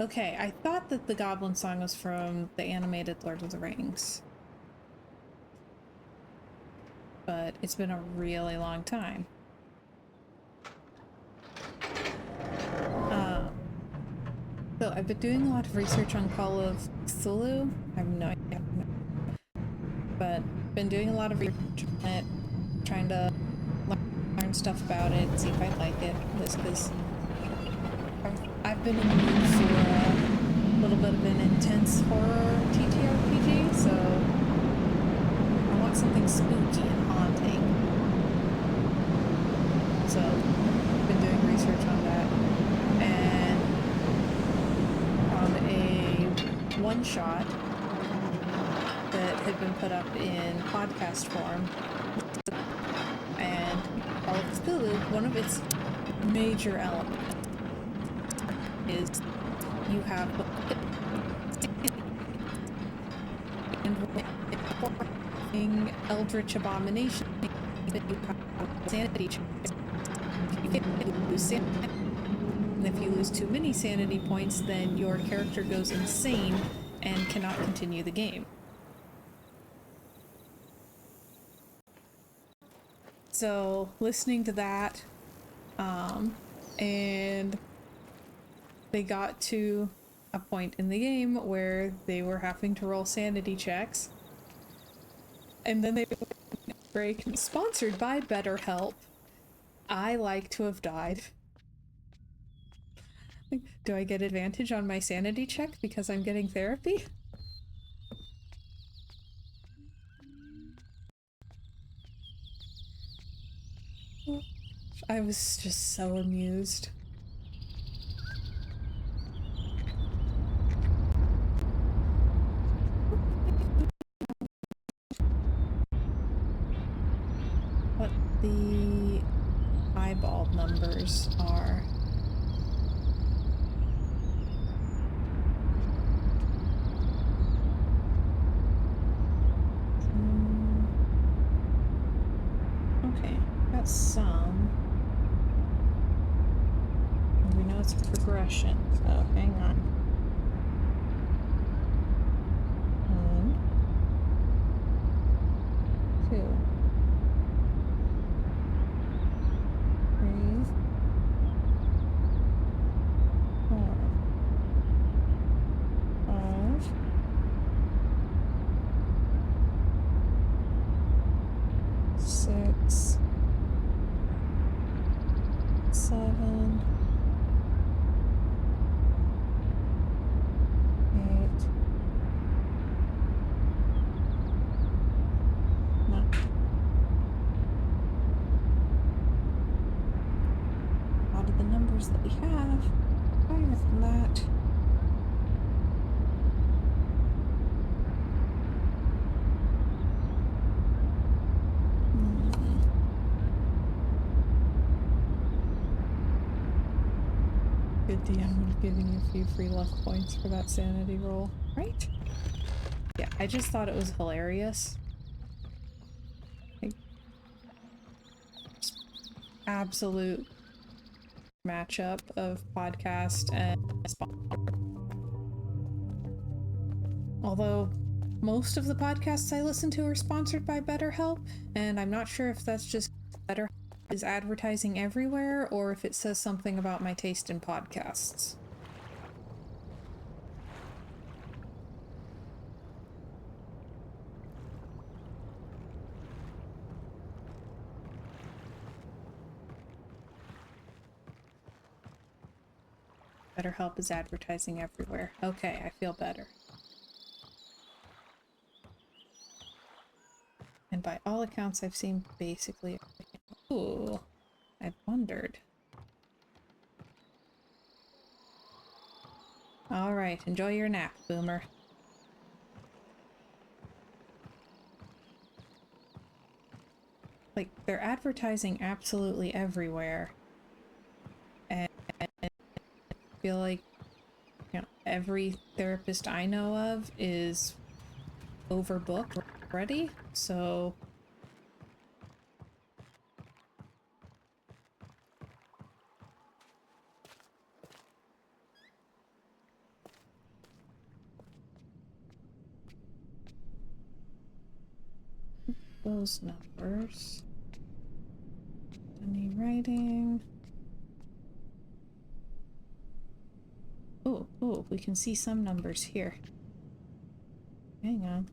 Okay, I thought that the Goblin Song was from the animated Lord of the Rings. But it's been a really long time. So I've been doing a lot of research on Call of Cthulhu. I have no idea. But been doing a lot of research on it, trying to learn stuff about it, see if I like it. Just because I've been in the mood for a little bit of an intense horror TTRPG, so I want something spooky and haunting. So I've been doing research on that. And on a one-shot that had been put up in podcast form, and Call of Cthulhu, one of its major elements is you have and eldritch abomination that you have sanity checks. You can lose sanity, and if you lose too many sanity points, then your character goes insane and cannot continue the game. So listening to that, and they got to a point in the game where they were having to roll sanity checks, and then they break. Sponsored by BetterHelp. I like to have died. Do I get advantage on my sanity check because I'm getting therapy? I was just so amused. What the eyeball numbers are. Okay, got some. We know it's a progression, so hang on. 1, 2, 3, 4, 5, 6, 7, 8, 9. Out of the numbers that we have, fire DM would have given you a few free luck points for that sanity roll, right? Yeah, I just thought it was hilarious. Like, absolute matchup of podcast and although most of the podcasts I listen to are sponsored by BetterHelp, and I'm not sure if that's just BetterHelp is advertising everywhere or if it says something about my taste in podcasts. BetterHelp is advertising everywhere. Okay, I feel better. And by all accounts, I've seen basically everything. Ooh, I wondered. Alright, enjoy your nap, Boomer. Like, they're advertising absolutely everywhere. And I feel like, you know, every therapist I know of is overbooked already, so... Those numbers. Any writing? Oh, we can see some numbers here. Hang on.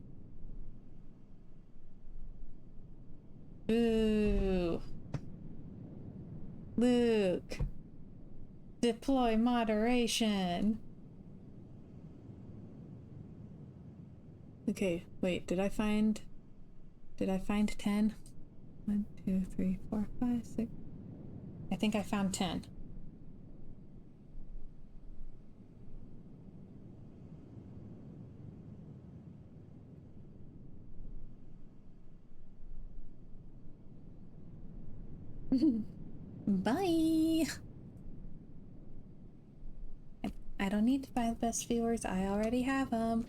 Ooh. Luke. Deploy moderation. Okay, wait, did I find 10? 1, 2, 3, 4, 5, 6. I think I found 10. Bye! I don't need to buy the best viewers, I already have them.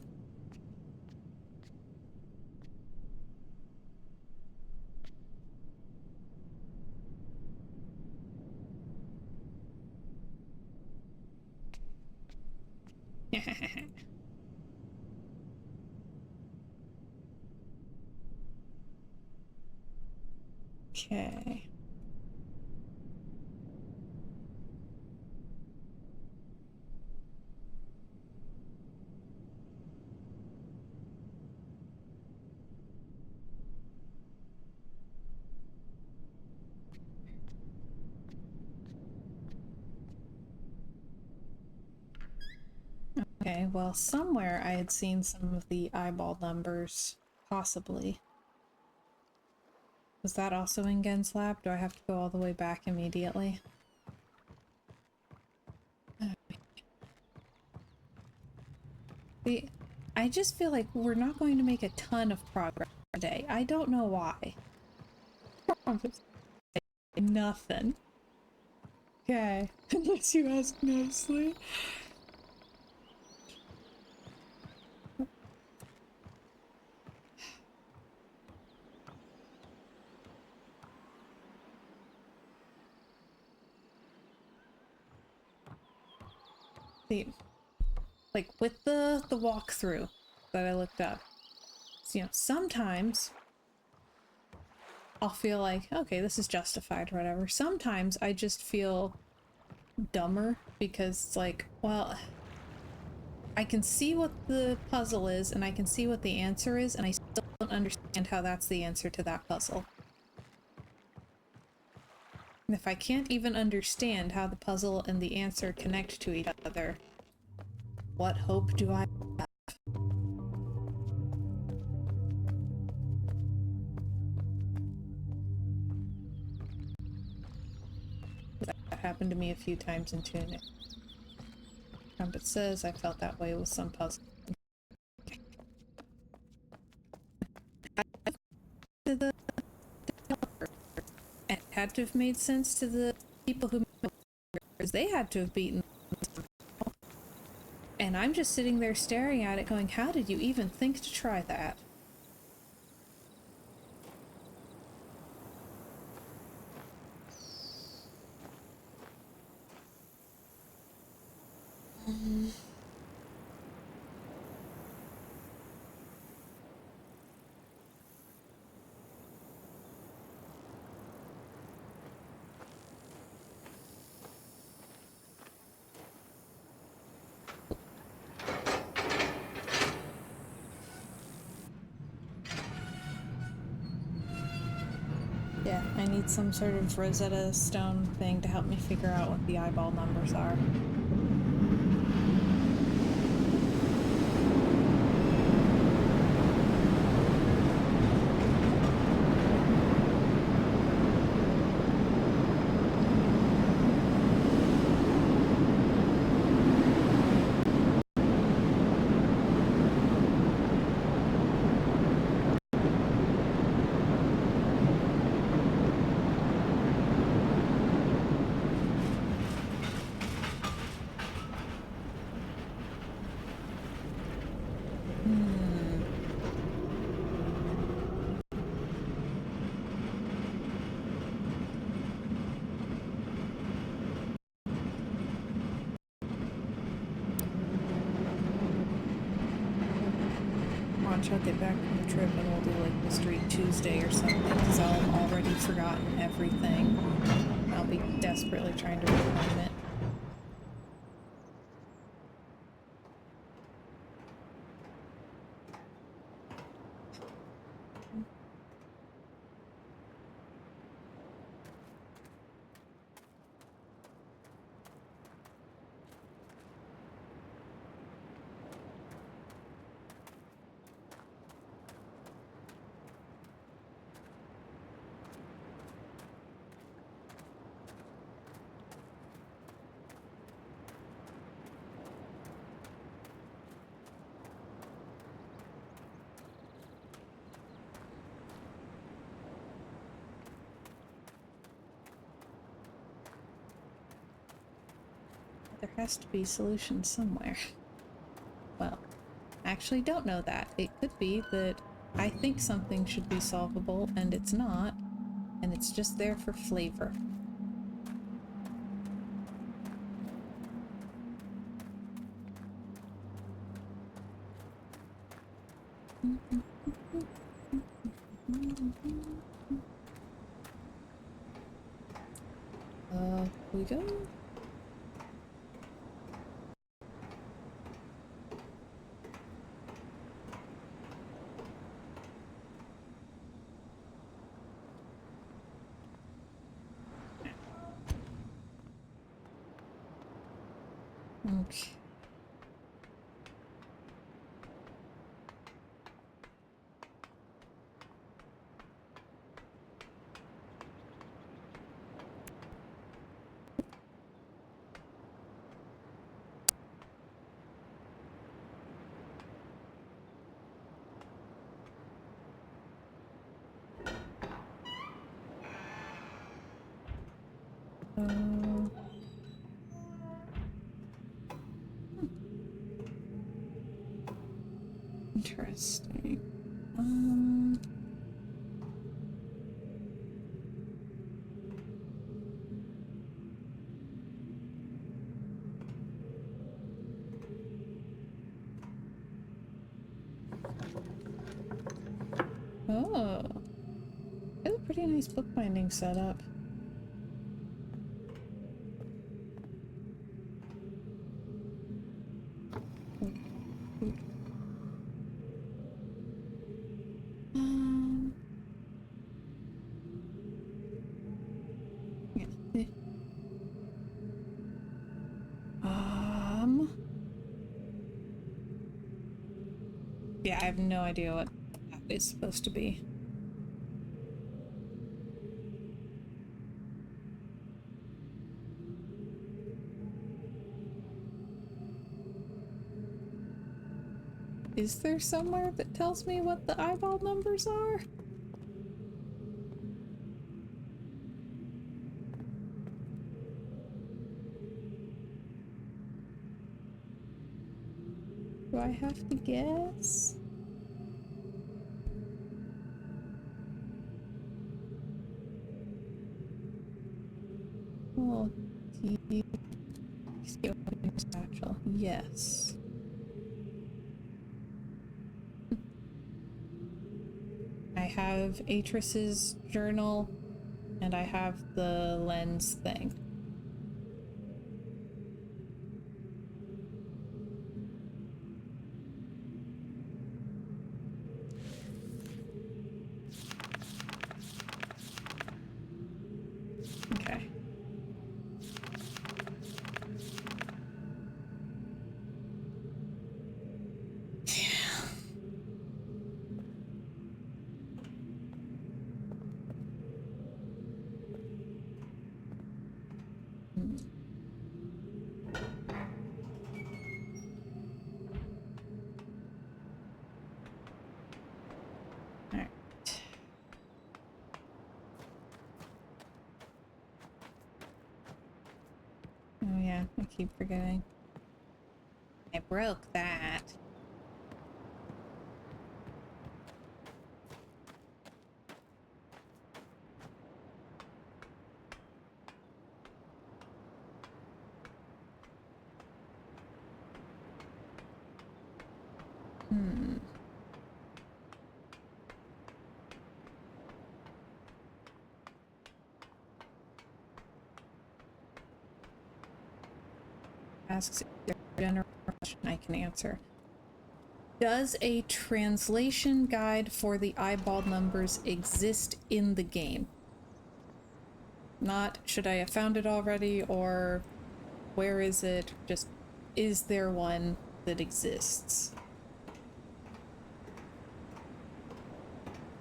Okay. Okay, well, somewhere I had seen some of the eyeball numbers, possibly. Was that also in Gen's lab? Do I have to go all the way back immediately? I just feel like we're not going to make a ton of progress today. I don't know why. Nothing. Okay, unless you ask nicely. See, like with the walkthrough that I looked up, so, you know, sometimes I'll feel like, okay, this is justified or whatever. Sometimes I just feel dumber because it's like, well, I can see what the puzzle is and I can see what the answer is, and I still don't understand how that's the answer to that puzzle. And if I can't even understand how the puzzle and the answer connect to each other, what hope do I have? That happened to me a few times in Tunic. Trumpet says I felt that way with some puzzle. To the developer. It had to have made sense to the people who made it, because they had to have beaten And I'm just sitting there staring at it going, how did you even think to try that? Yeah, I need some sort of Rosetta Stone thing to help me figure out what the eyeball numbers are. Watch, I'll get back from the trip and we'll do like Mystery Tuesday or something, because I'll have already forgotten everything. I'll be desperately trying to reclaim it. There has to be a solution somewhere. Well, I actually don't know that. It could be that I think something should be solvable and it's not, and it's just there for flavor. Here we go. Okay. Interesting. Oh. It's a pretty nice bookbinding setup. Yeah. Yeah, I have no idea what that is supposed to be. Is there somewhere that tells me what the eyeball numbers are? Do I have to guess? Oh, satchel. Yes. I have Atris's journal, and I have the lens thing. Okay. Alright. Oh yeah, I keep forgetting. I broke that. Asks a general question I can answer. Does a translation guide for the eyeball numbers exist in the game? Not should I have found it already, or where is it? Just is there one that exists?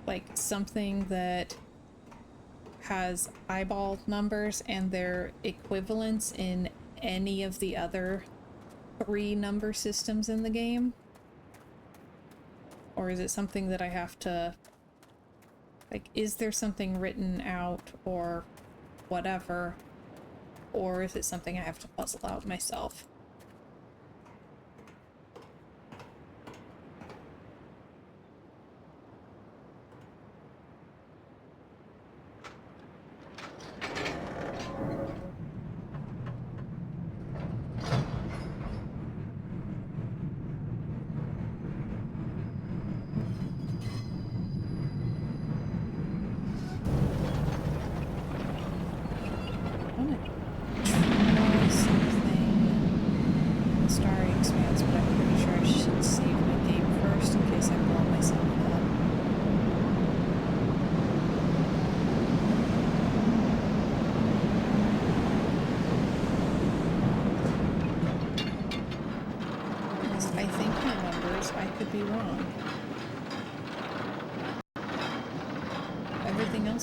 Like something that has eyeball numbers and their equivalents in any of the other 3 number systems in the game? Or is it something that I have to, like, is there something written out or whatever? Or is it something I have to puzzle out myself?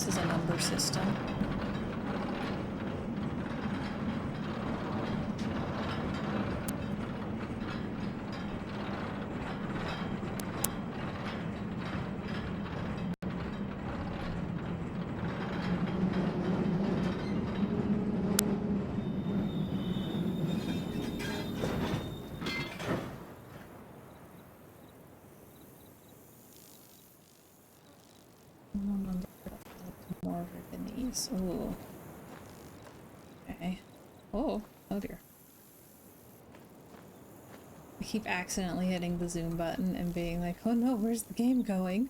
Is a number system. More Viennese. Ooh. Okay. Oh dear. I keep accidentally hitting the zoom button and being like, oh no, where's the game going?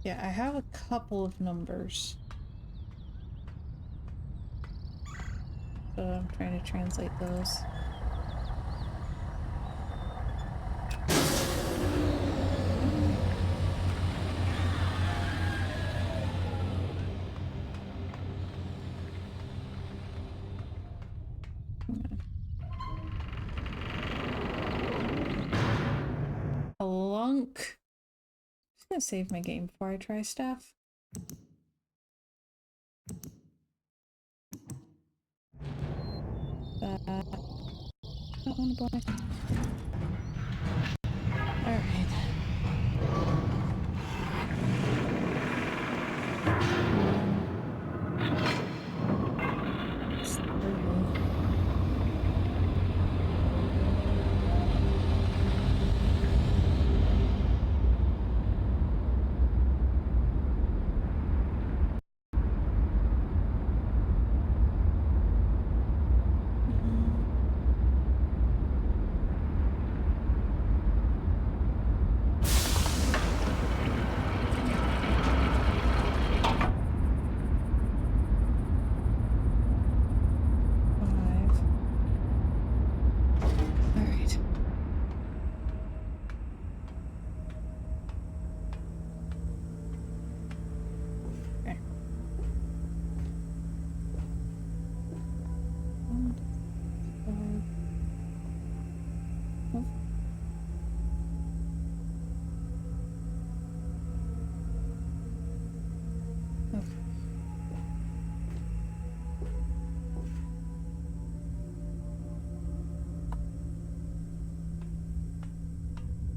Yeah, I have a couple of numbers. So I'm trying to translate those. A lunk. I'm just gonna save my game before I try stuff. Don't want to black. Alright.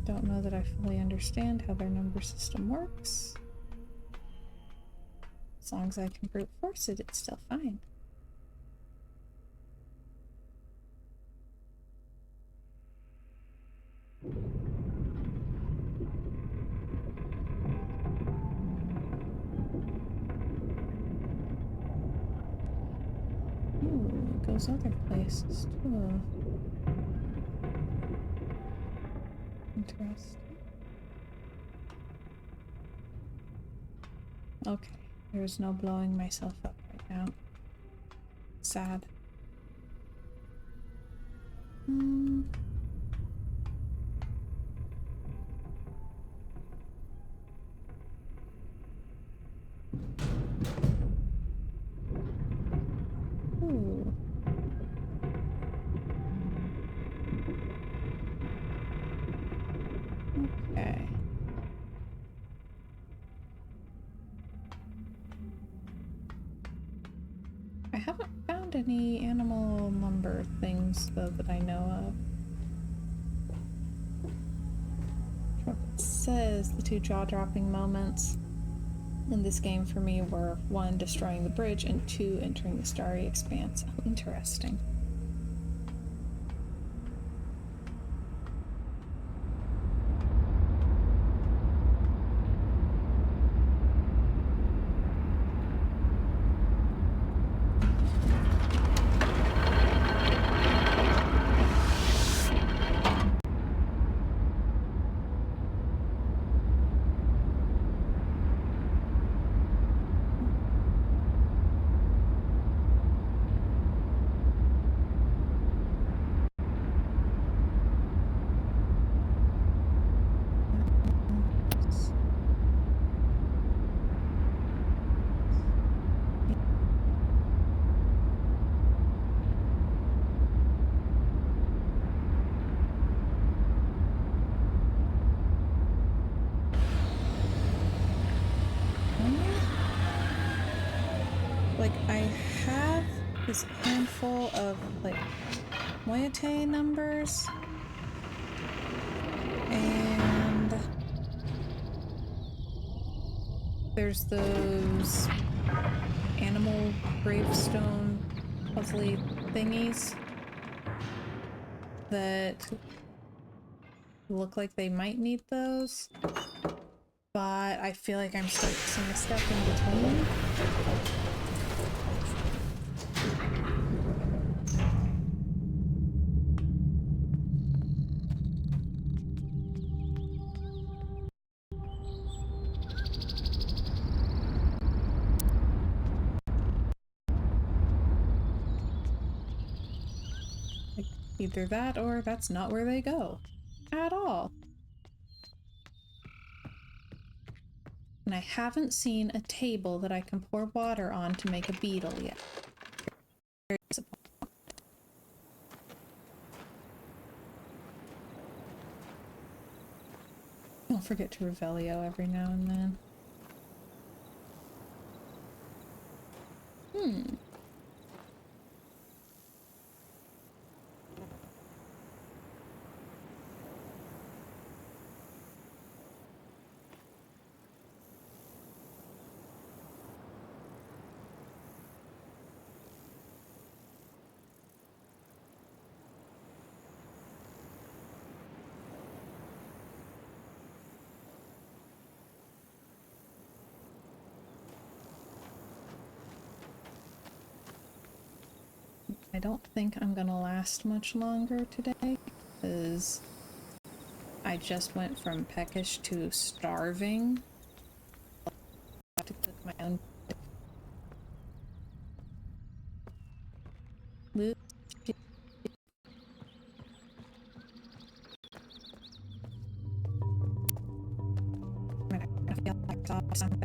Don't know that I fully understand how their number system works. As long as I can brute force it, it's still fine. Ooh, it goes other places too. Interesting. Okay, there's no blowing myself up right now. Sad. Ooh. Okay. I haven't found any animal number things though that I know of. It says the two jaw-dropping moments in this game for me were 1, destroying the bridge, and 2, entering the starry expanse. Oh, interesting. Like, I have this handful of, like, moiete numbers, and there's those animal gravestone puzzly thingies that look like they might need those, but I feel like I'm still missing a step in between. Either that or that's not where they go. At all. And I haven't seen a table that I can pour water on to make a beetle yet. Don't forget to Revelio every now and then. I don't think I'm gonna last much longer today, because I just went from peckish to starving. I have to cook my own. I feel like awesome.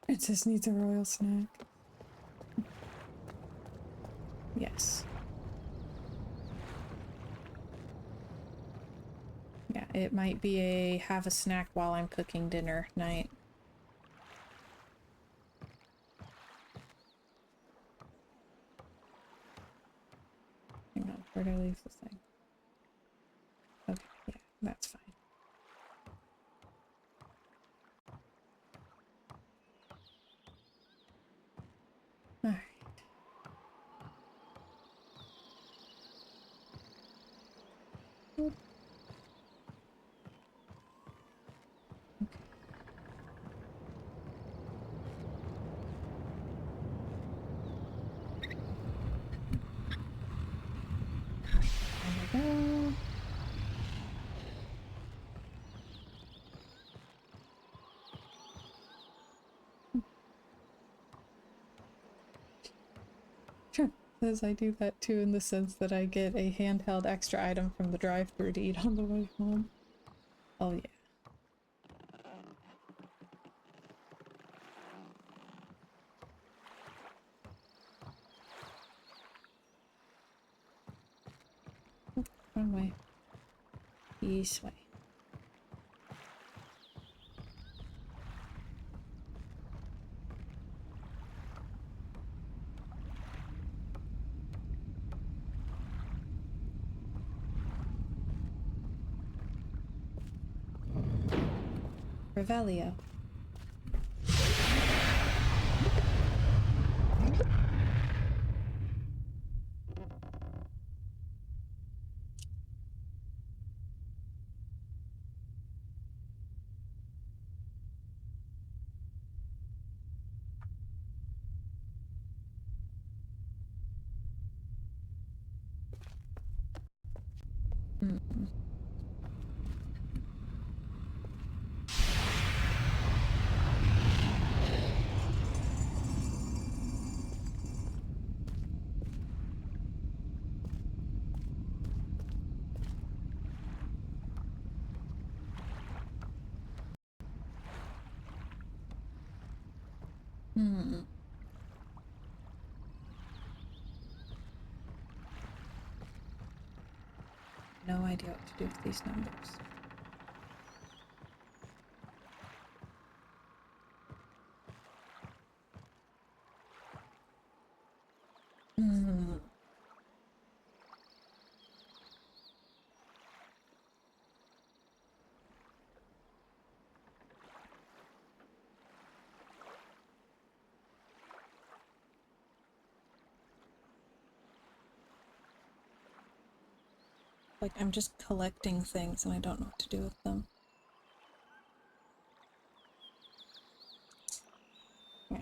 It just needs a royal snack. Yes. Yeah, it might be a have a snack while I'm cooking dinner night. Hang on, where did I leave this thing? Okay, yeah, that's fine. Alright. Okay. There we go. Sure. Says I do that too, in the sense that I get a handheld extra item from the drive-thru to eat on the way home. Oh yeah. Wrong way. This way. Revelio. No idea what to do with these numbers. Like, I'm just collecting things and I don't know what to do with them. Yeah.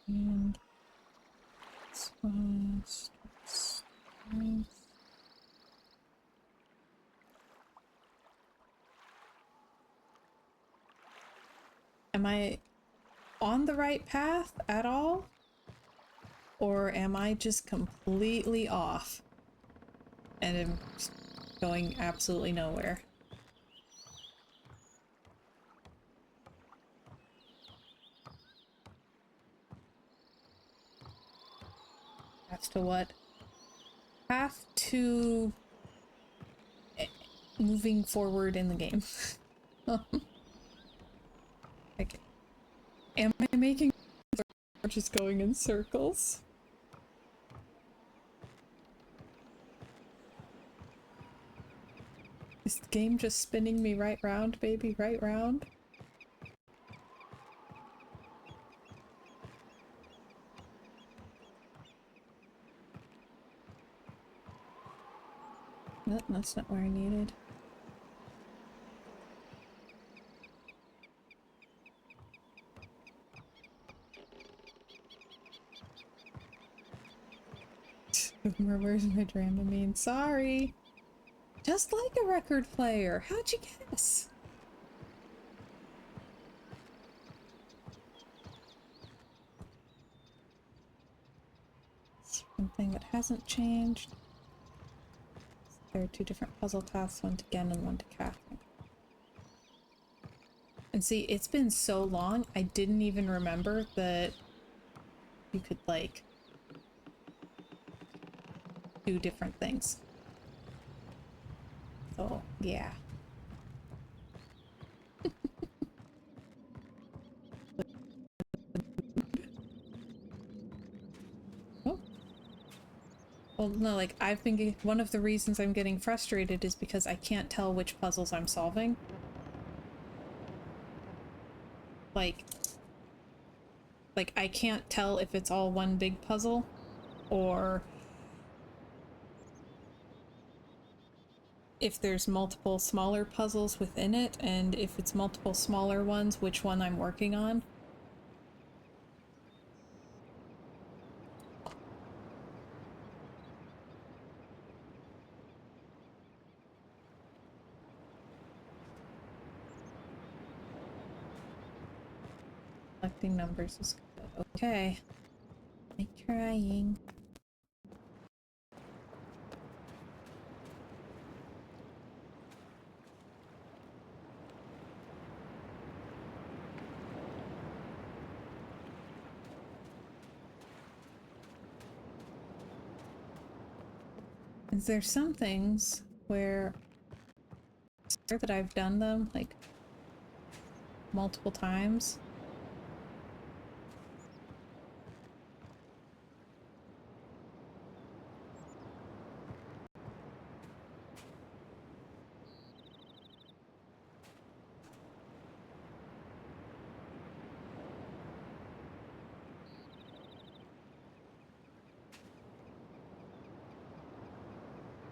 And this one. Am I on the right path at all? Or am I just completely off and am going absolutely nowhere? Path to what? Path to moving forward in the game. Okay. Am I making or just going in circles? Is the game just spinning me right round, baby? Right round? No, that's not where I needed. Where's my Dramamine? Sorry! Just like a record player! How'd you guess? One thing that hasn't changed. There are two different puzzle paths, one to Gen and one to Catherine. And see, it's been so long, I didn't even remember that you could, like, do different things. So, yeah. Oh. Well, no, like, I've been one of the reasons I'm getting frustrated is because I can't tell which puzzles I'm solving. Like, I can't tell if it's all one big puzzle, or if there's multiple smaller puzzles within it, and if it's multiple smaller ones, which one I'm working on. Collecting numbers is good. Okay. I'm trying. Is there some things where I swear that I've done them like multiple times?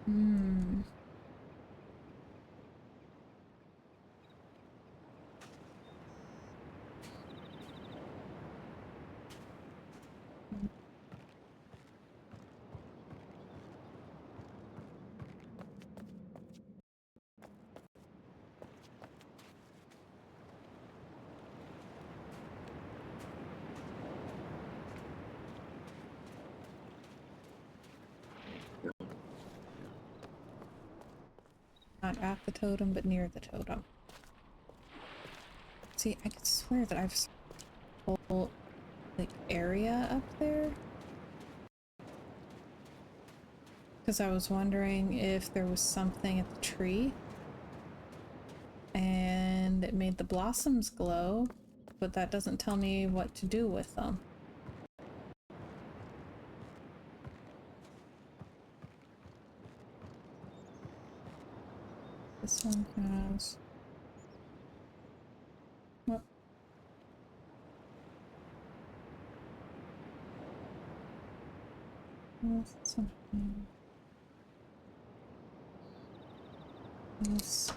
Hmm. Not at the totem, but near the totem. See, I could swear that I've whole like area up there. Because I was wondering if there was something at the tree and it made the blossoms glow, but that doesn't tell me what to do with them. This one has... What? This one has... This...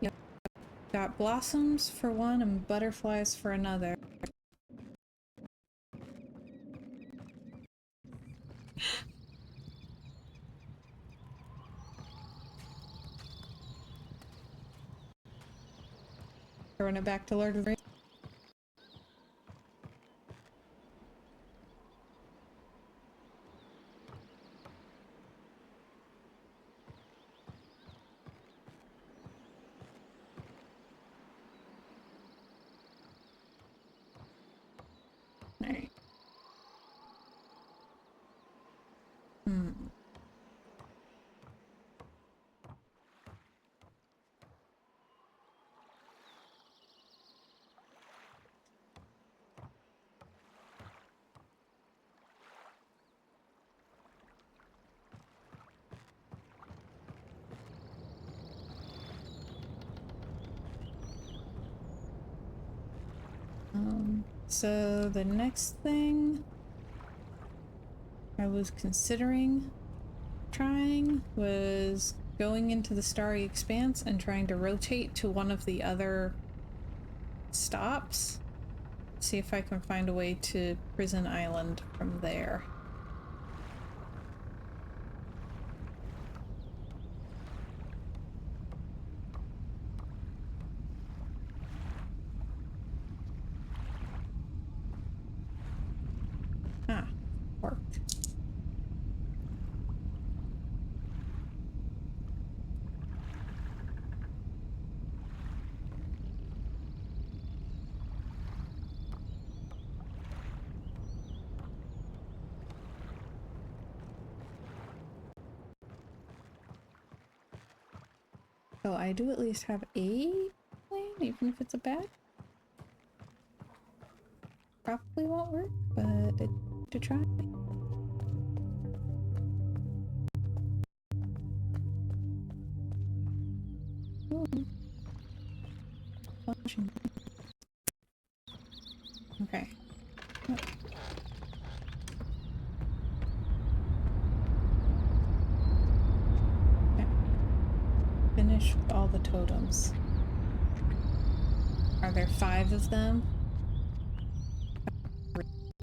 Yep. Got blossoms for one and butterflies for another. Throwing it back to Lord of the Rings. Alright. So the next thing I was considering trying was going into the Starry Expanse and trying to rotate to one of the other stops. See if I can find a way to Prison Island from there. Ah, worked. So I do at least have a plan, even if it's a bad. Probably won't work, but to try. Ooh. Okay. Oh. Okay. Finish with all the totems. Are there 5 of them?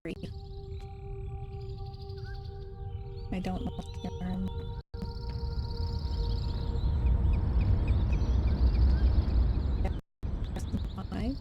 3. I don't know if there are. Yeah, 5.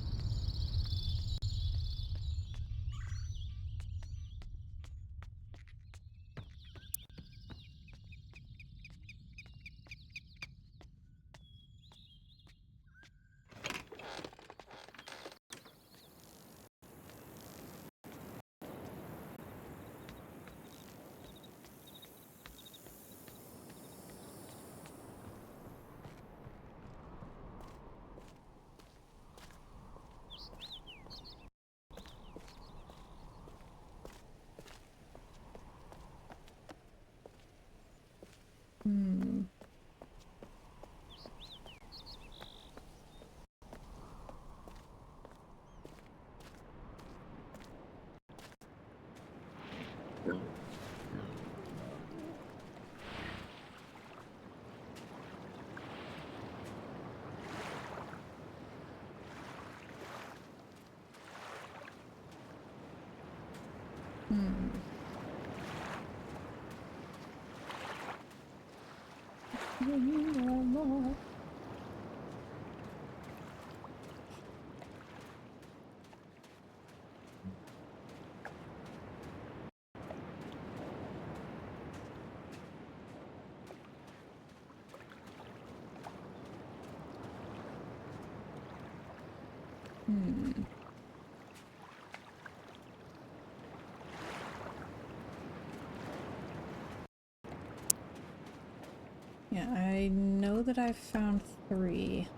Yeah, I know that I've found 3.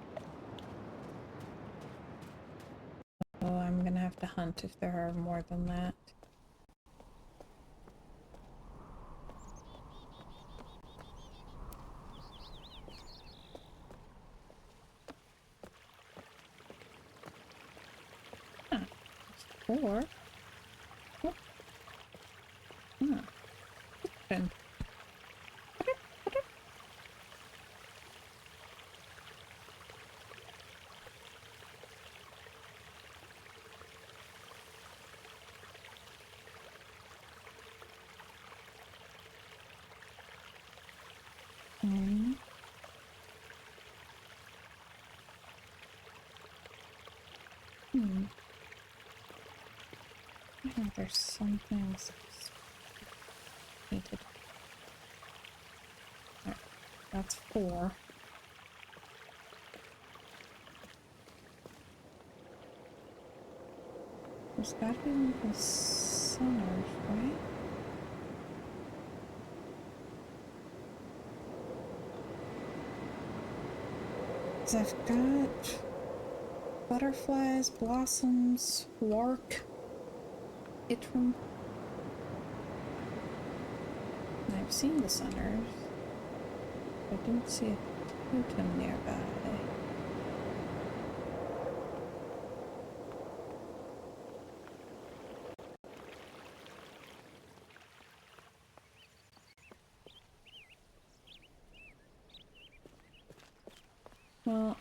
So I'm gonna have to hunt if there are more than that. Huh. 4. Oh. Huh. Good. Hmm. I think there's something else painted. Alright, that's 4. There's gotta be one of the centers, right? Because I've got butterflies, blossoms, lark, itram. And I've seen the centers. I don't see a totem nearby. Well,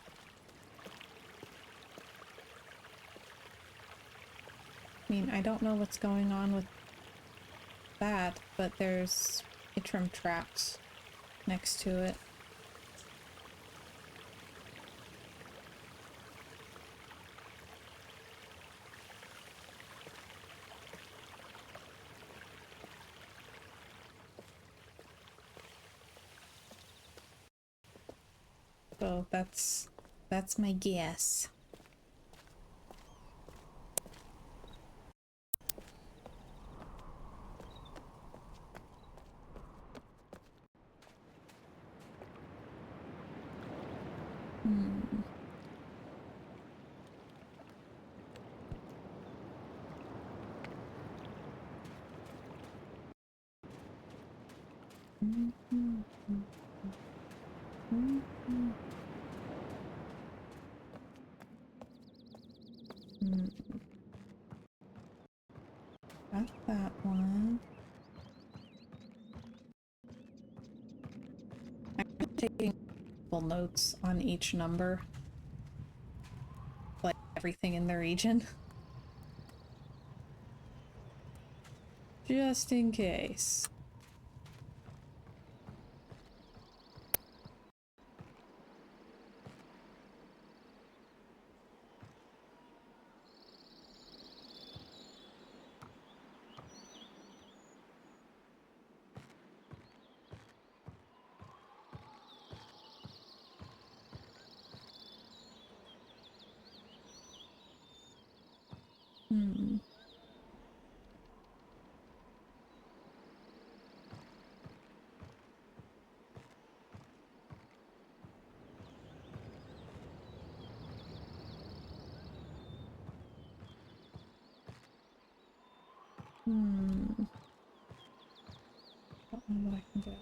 I mean, I don't know what's going on with that, but there's itram traps next to it. So that's my guess. Got that one. I'm taking full notes on each number, like everything in the region, just in case. Don't know what I can get.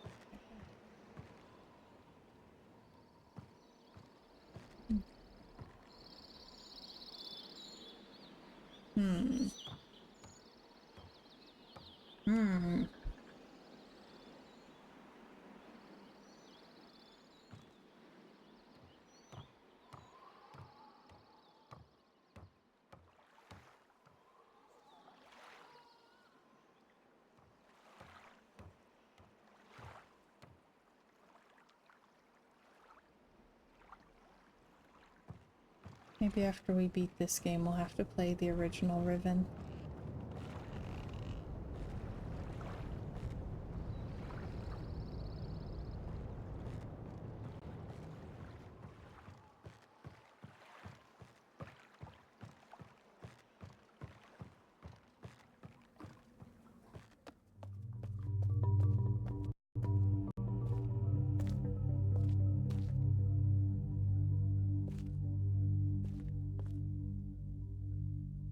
Maybe after we beat this game, we'll have to play the original Riven.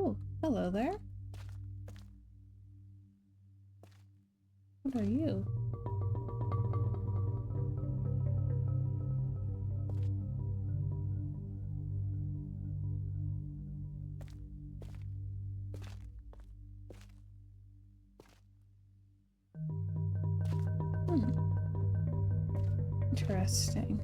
Oh, hello there. What are you? Interesting.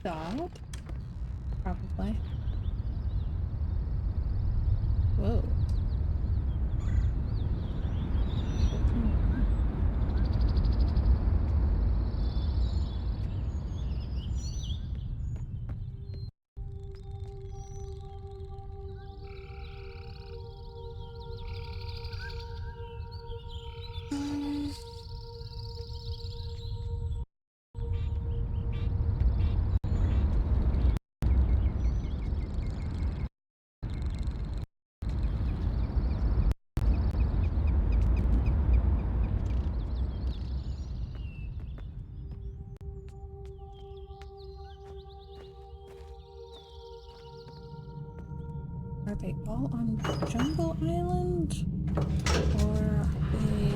dog? Probably. Whoa. Are they all on Jungle Island? Or are they...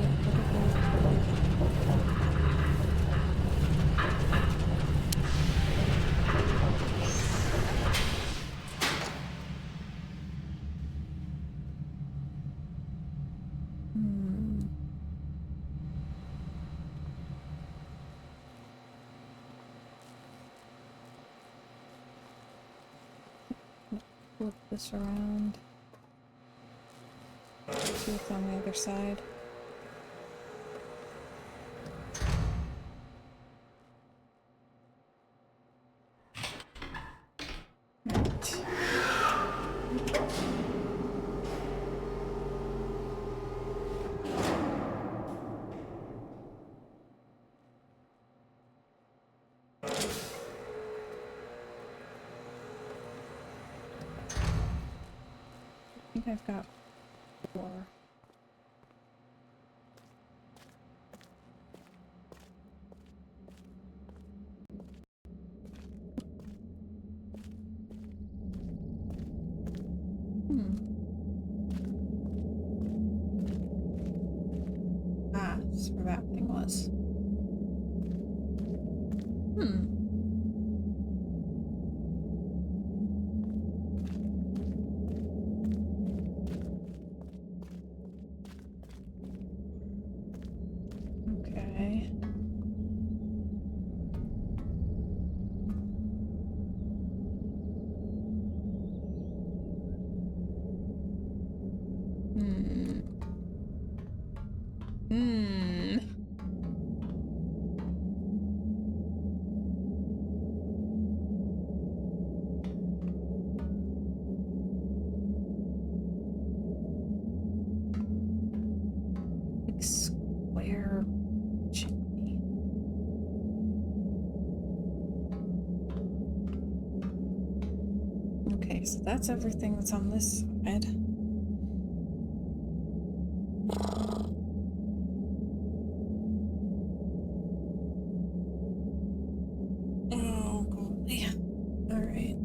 Flip this around. See what's on the other side. Right. I think I've got 4. Ah, that's where that thing was. Okay. Big square chimney. Okay, so that's everything that's on this side. Oh, golly. All right.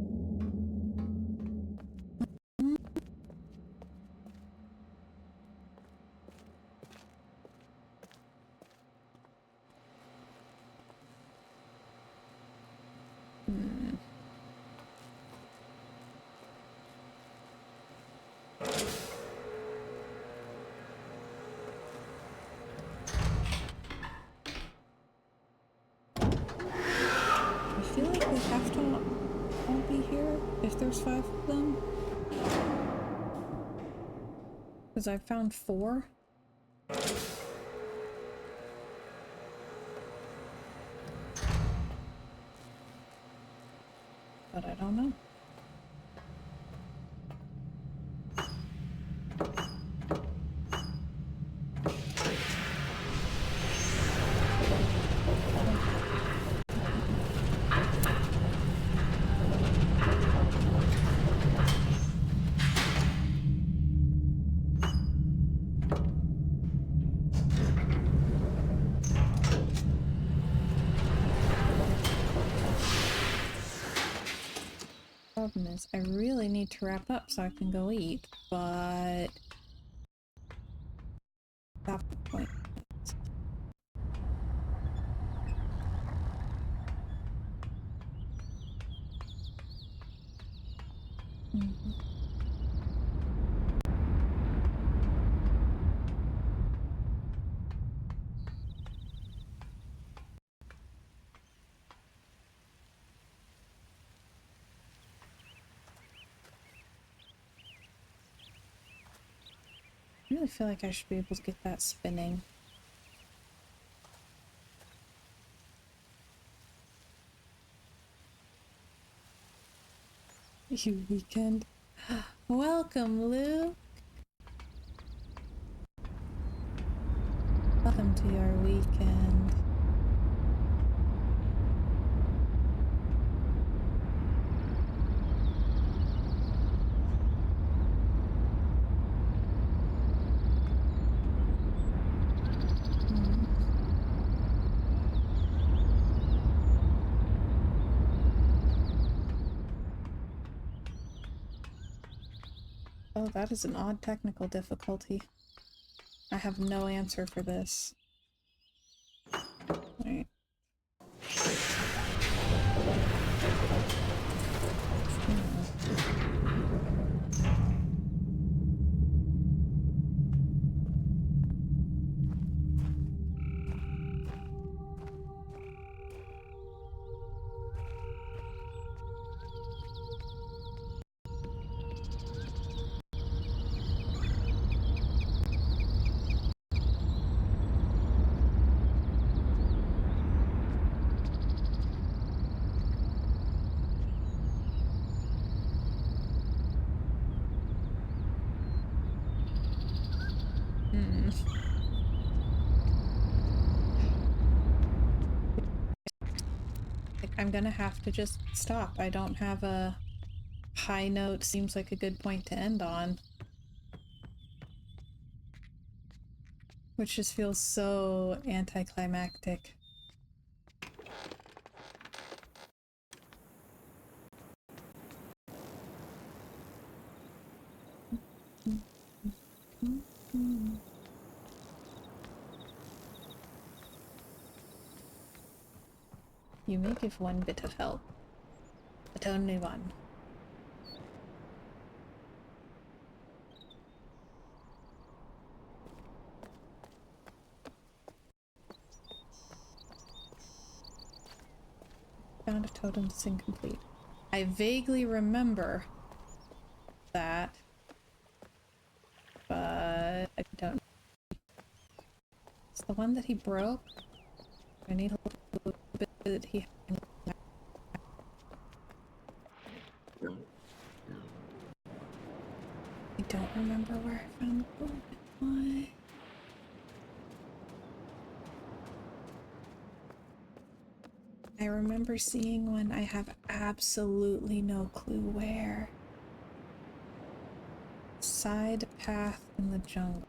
I feel like they have to all be here if there's 5 of them. Because I found 4. But I don't know. Problem is, I really need to wrap up so I can go eat, but that's the point. really feel like I should be able to get that spinning. You weekend. Welcome, Lou. Welcome to your weekend. Oh, that is an odd technical difficulty. I have no answer for this. Alright. I'm gonna have to just stop. I don't have a high note. Seems like a good point to end on. Which just feels so anticlimactic. You may give one bit of help, but only one. Found a totem that's incomplete. I vaguely remember that, but I don't know. It's the one that he broke. I need a little bit that he... I don't remember where I found the book. Why? I remember seeing one. I have absolutely no clue where. Side path in the jungle.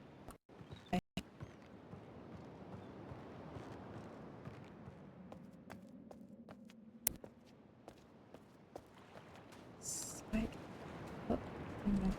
Side... Oh, no.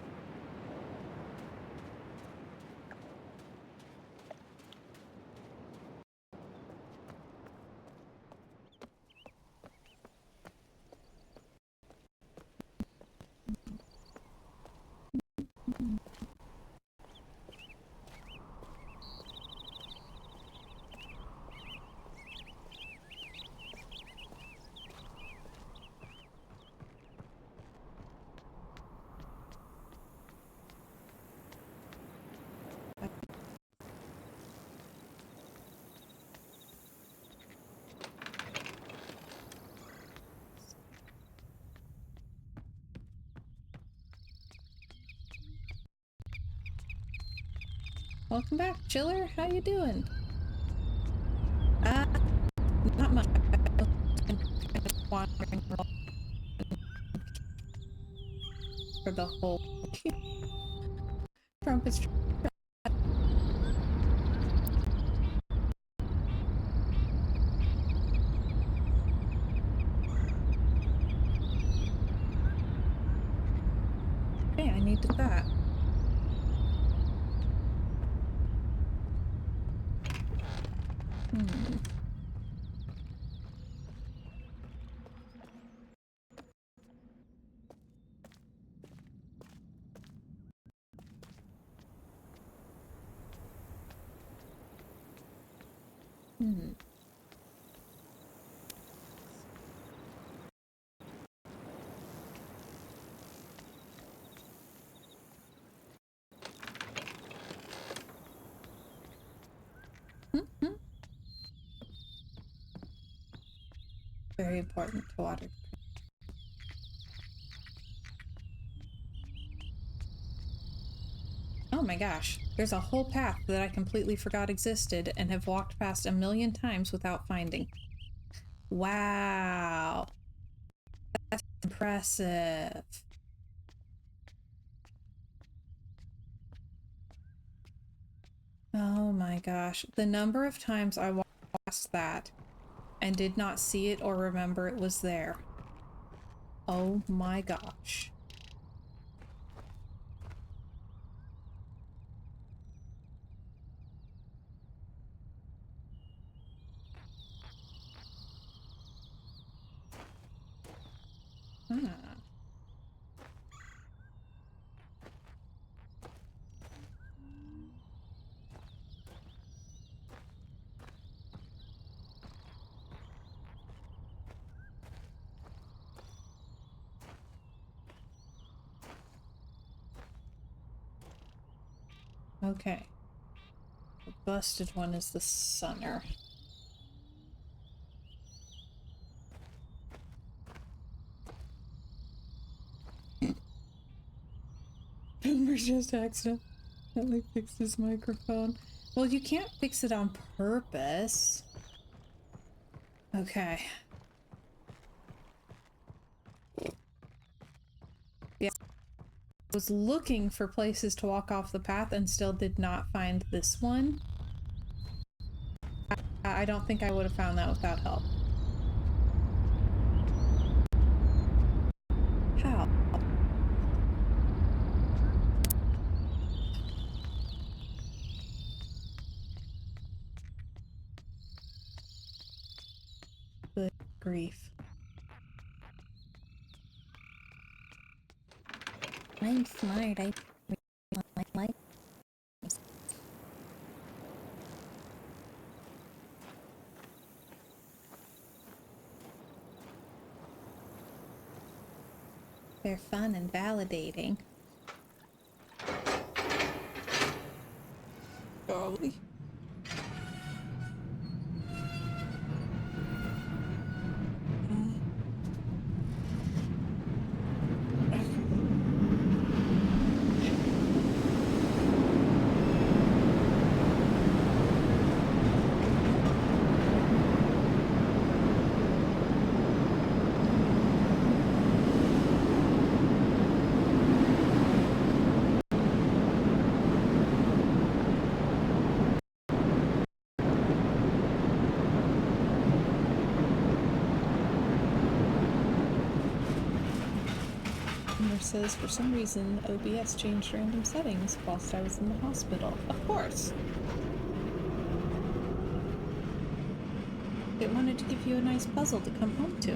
Welcome back, Chiller. How you doing? Not much. I'm kind of wandering for the whole Trump is... Okay, I needed that. very important to water. Oh my gosh, there's a whole path that I completely forgot existed and have walked past a million times without finding. Wow. That's impressive. Oh my gosh. The number of times I walked past that and did not see it or remember it was there. Oh my gosh. Hmm. Okay. The busted one is the Sunner. Boomer just accidentally fixed his microphone. Well, you can't fix it on purpose. Okay. Yeah. I was looking for places to walk off the path and still did not find this one. I don't think I would have found that without help. How? Good grief. I'm smart. I like. They're fun and validating. Golly. Says for some reason OBS changed random settings whilst I was in the hospital. Of course. It wanted to give you a nice puzzle to come home to.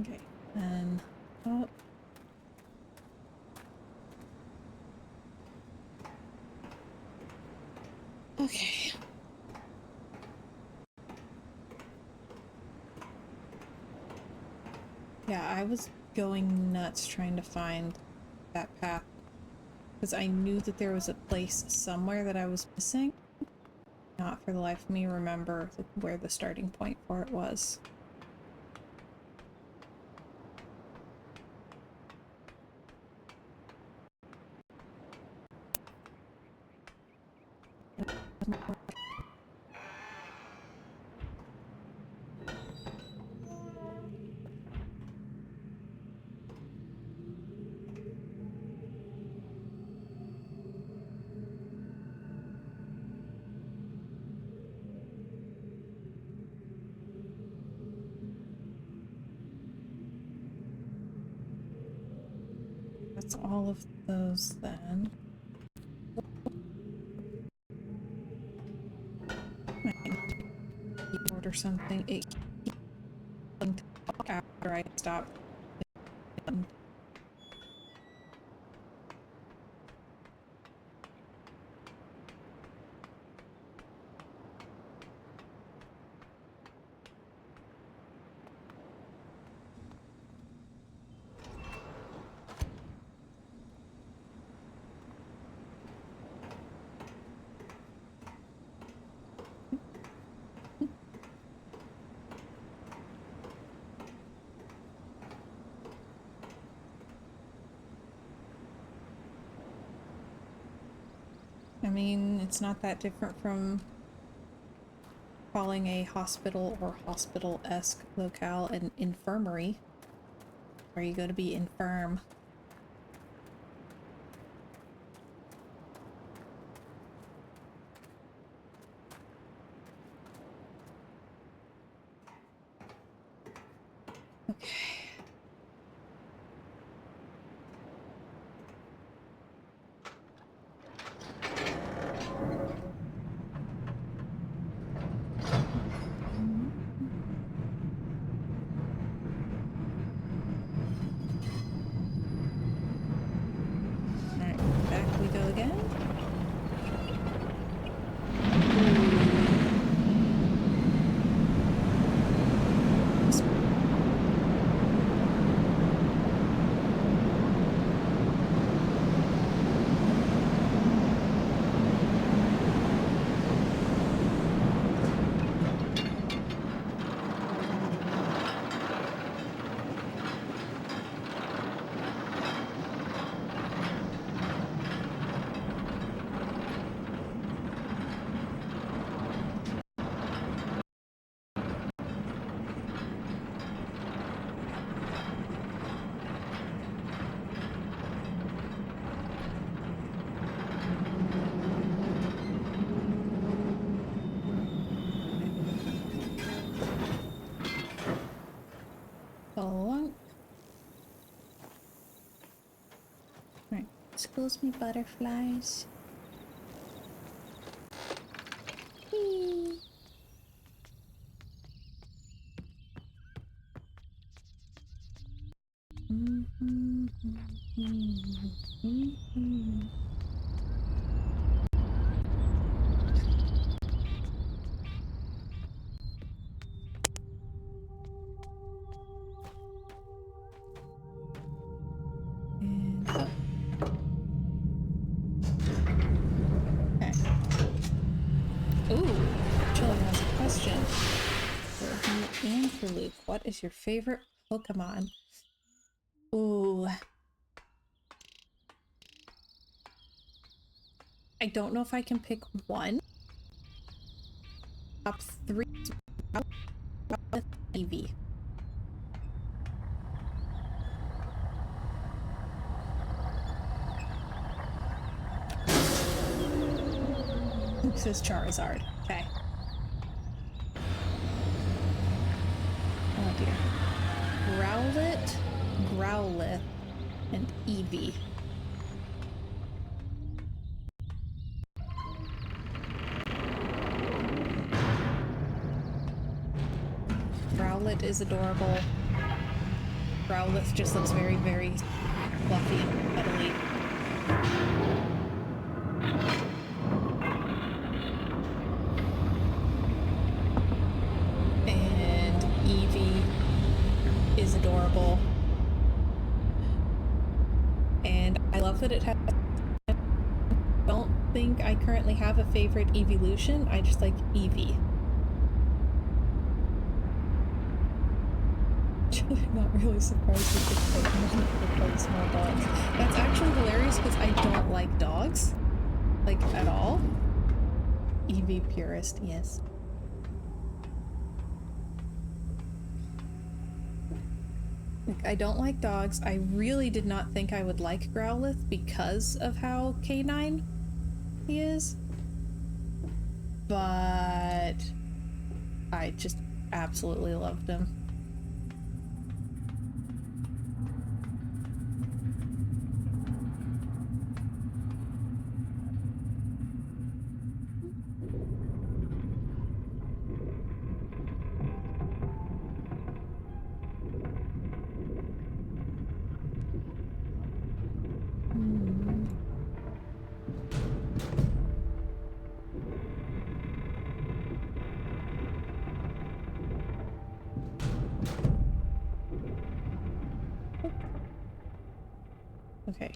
Okay, and up. Okay. Yeah, I was going nuts trying to find that path because I knew that there was a place somewhere that I was missing. Not for the life of me remember where the starting point for it was. That's all of those then. or something. It keeps after I stop. I mean, it's not that different from calling a hospital or hospital-esque locale an infirmary, where you go to be infirm. Okay. Alright, back we go again. Along. Alright, excuse me, butterflies. Whee! And up. Okay. Ooh, Chilling has a question for you and for Luke. What is your favorite Pokemon? Ooh. I don't know if I can pick one. Top 3 Eevee. Luke says Charizard. Okay. Oh dear. Growlithe, Growlithe, and Eevee. Growlithe is adorable. Growlithe just looks very, very fluffy and cuddly. And Eevee is adorable. And I love that it has... I don't think I currently have a favorite evolution. I just like Eevee. Not really surprised with the Pokemon that play small dogs. That's actually hilarious because I don't like dogs. Like, at all. Eevee purist, yes. Like, I don't like dogs. I really did not think I would like Growlithe because of how canine he is. But I just absolutely loved him. Okay.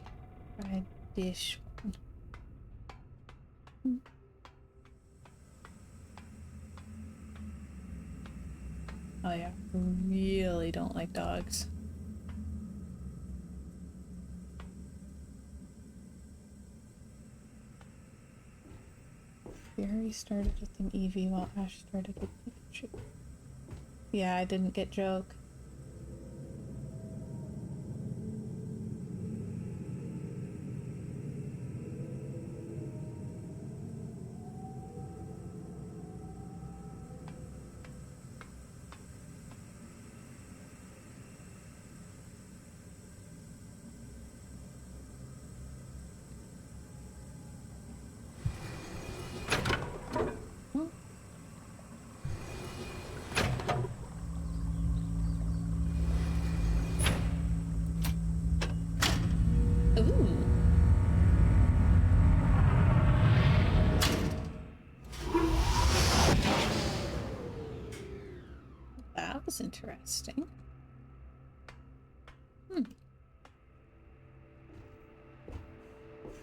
Try dish one. Oh yeah, really don't like dogs. Fury started with an Eevee while Ash started with Pikachu. Yeah, I didn't get joke. Ooh. That was interesting.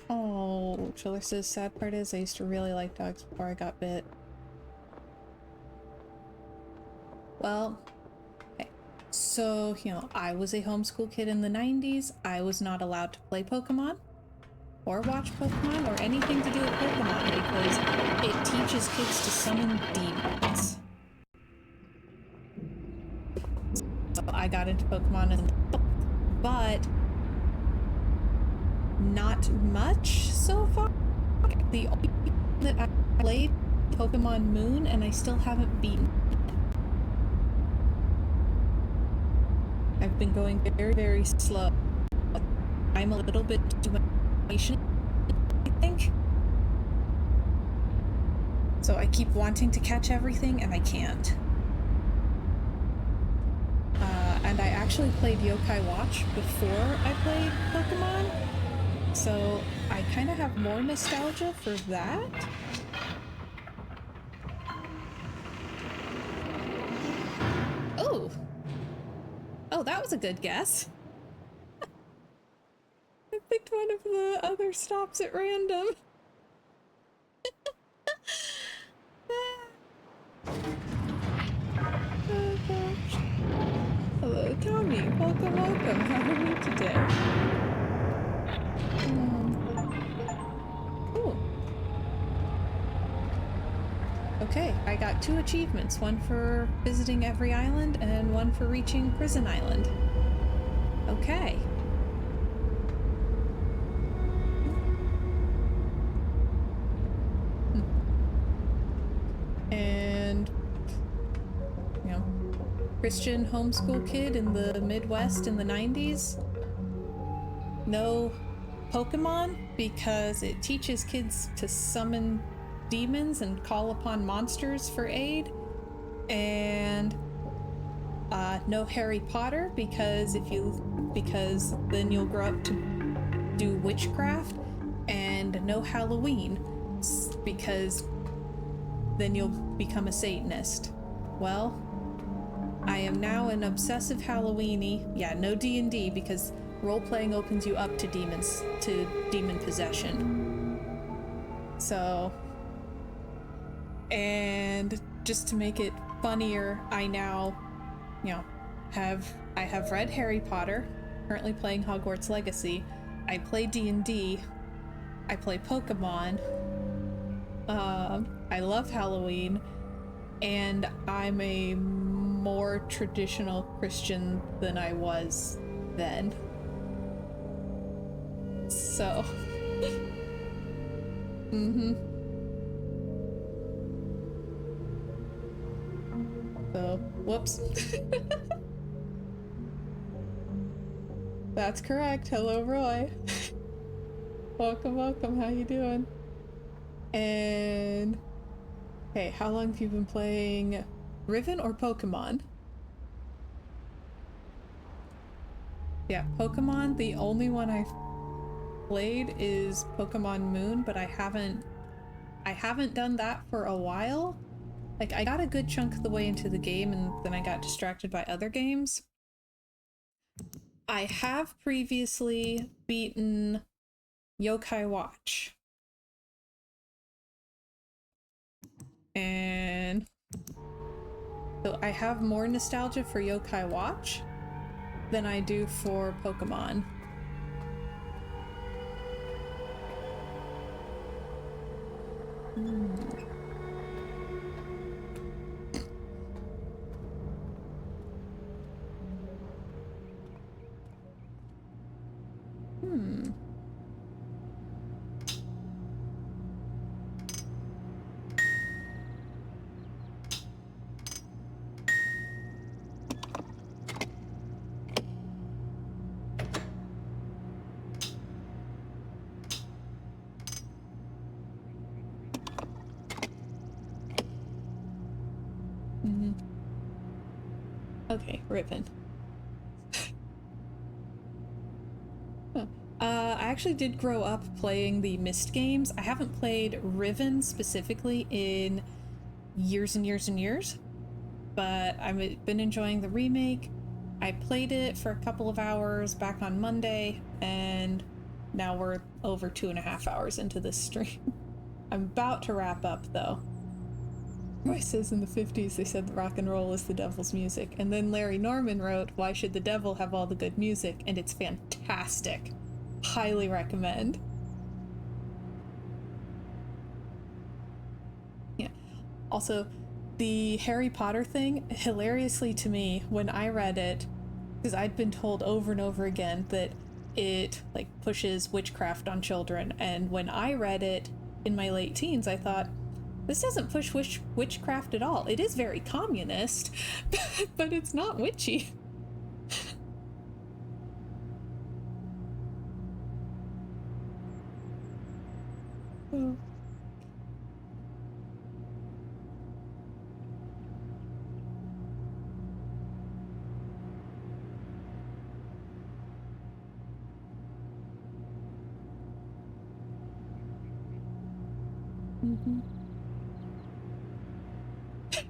Oh, Chiller says sad part is I used to really like dogs before I got bit. Well, okay. So, you know, I was a homeschool kid in the 90s. I was not allowed to play Pokemon or watch Pokemon or anything to do with Pokemon because it teaches kids to summon demons. So I got into Pokemon as an adult, but not much so far. The only that I played Pokemon Moon and I still haven't beaten. I've been going very, very slow. I'm a little bit too impatient, I think. So I keep wanting to catch everything and I can't. And I actually played Yokai Watch before I played Pokemon. So I kind of have more nostalgia for that. Oh! Oh, that was a good guess. I picked one of the other stops at random. Oh gosh. Hello, Tommy. Welcome, welcome. How are you today? Cool. Okay, I got 2 achievements. One for visiting every island and one for reaching Prison Island. Okay. And, you know, Christian homeschool kid in the Midwest in the 90s. No Pokemon because it teaches kids to summon demons and call upon monsters for aid. And no Harry Potter because because then you'll grow up to do witchcraft. And no Halloween because then you'll become a Satanist. Well, I am now an obsessive Halloweenie. Yeah, no D&D because role-playing opens you up to demons, to demon possession. So, and just to make it funnier, I now, you know, I have read Harry Potter, currently playing Hogwarts Legacy. I play D&D. I play Pokemon. I love Halloween, and I'm a more traditional Christian than I was then. So, So, whoops. That's correct. Hello, Roy. Welcome, welcome. How you doing? And okay, how long have you been playing Riven or Pokemon? Yeah, Pokemon, the only one I've played is Pokemon Moon, but I haven't done that for a while Like, I got a good chunk of the way into the game and then I got distracted by other games. I have previously beaten Yokai Watch. And so I have more nostalgia for Yokai Watch than I do for Pokemon. Okay, Riven. I actually did grow up playing the Myst games. I haven't played Riven specifically in years and years and years, but I've been enjoying the remake. I played it for a couple of hours back on Monday, and now we're over 2.5 hours into this stream. I'm about to wrap up, though. Roy says in the 50s they said rock and roll is the devil's music, and then Larry Norman wrote, "Why should the devil have all the good music?" And it's fantastic. Highly recommend. Yeah. Also, the Harry Potter thing, hilariously to me, when I read it, because I'd been told over and over again that it like pushes witchcraft on children, and when I read it in my late teens, I thought, this doesn't push witchcraft at all. It is very communist, but it's not witchy. Oh.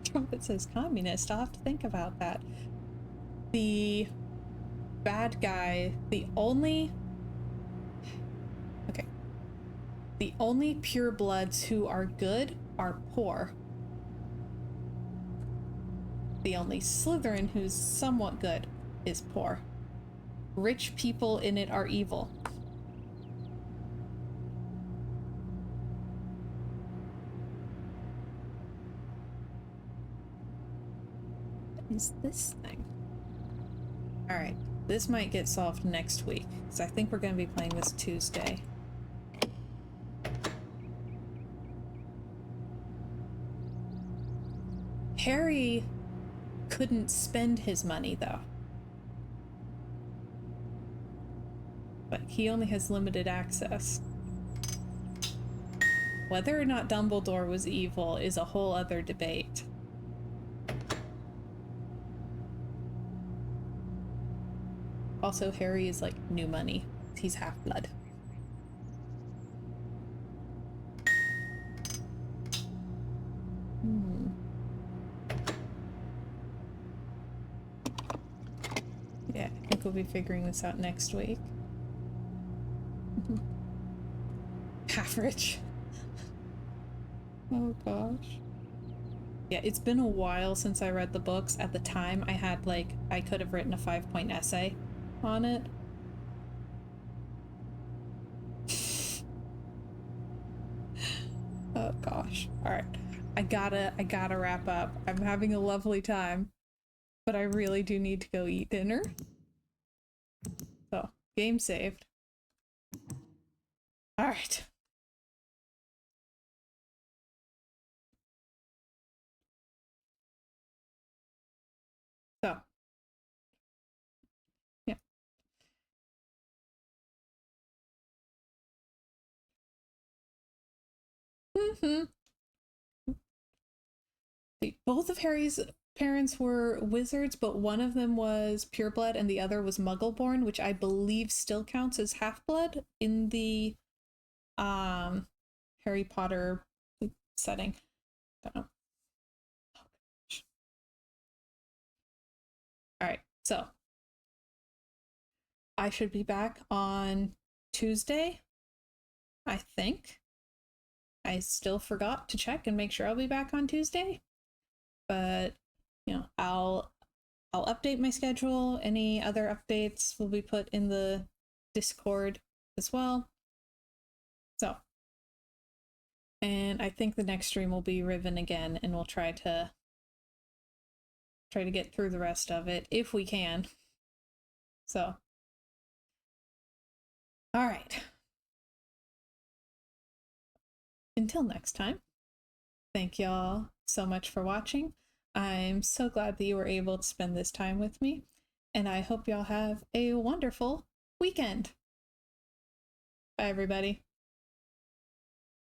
Trumpet says communist. I'll have to think about that. The bad guy, the only purebloods who are good are poor. The only Slytherin who's somewhat good is poor. Rich people in it are evil. What is this thing? Alright, this might get solved next week, because I think we're going to be playing this Tuesday. Harry couldn't spend his money, though. But he only has limited access. Whether or not Dumbledore was evil is a whole other debate. Also, Harry is like new money. He's half-blood. Yeah, I think we'll be figuring this out next week. Average. Oh gosh. Yeah, it's been a while since I read the books. At the time, I had like, I could have written a 5-point essay on it. Oh gosh. All right. I gotta wrap up. I'm having a lovely time, but I really do need to go eat dinner. So, game saved. All right. So, yeah. Both of Harry's parents were wizards, but one of them was pureblood and the other was Muggleborn, which I believe still counts as half-blood in the Harry Potter setting. Don't know. So I should be back on Tuesday, I think. I still forgot to check and make sure I'll be back on Tuesday. But, I'll update my schedule. Any other updates will be put in the Discord as well. So, and I think the next stream will be Riven again, and we'll try to get through the rest of it if we can. So, all right. Until next time, thank y'all so much for watching. I'm so glad that you were able to spend this time with me, and I hope y'all have a wonderful weekend. Bye, everybody.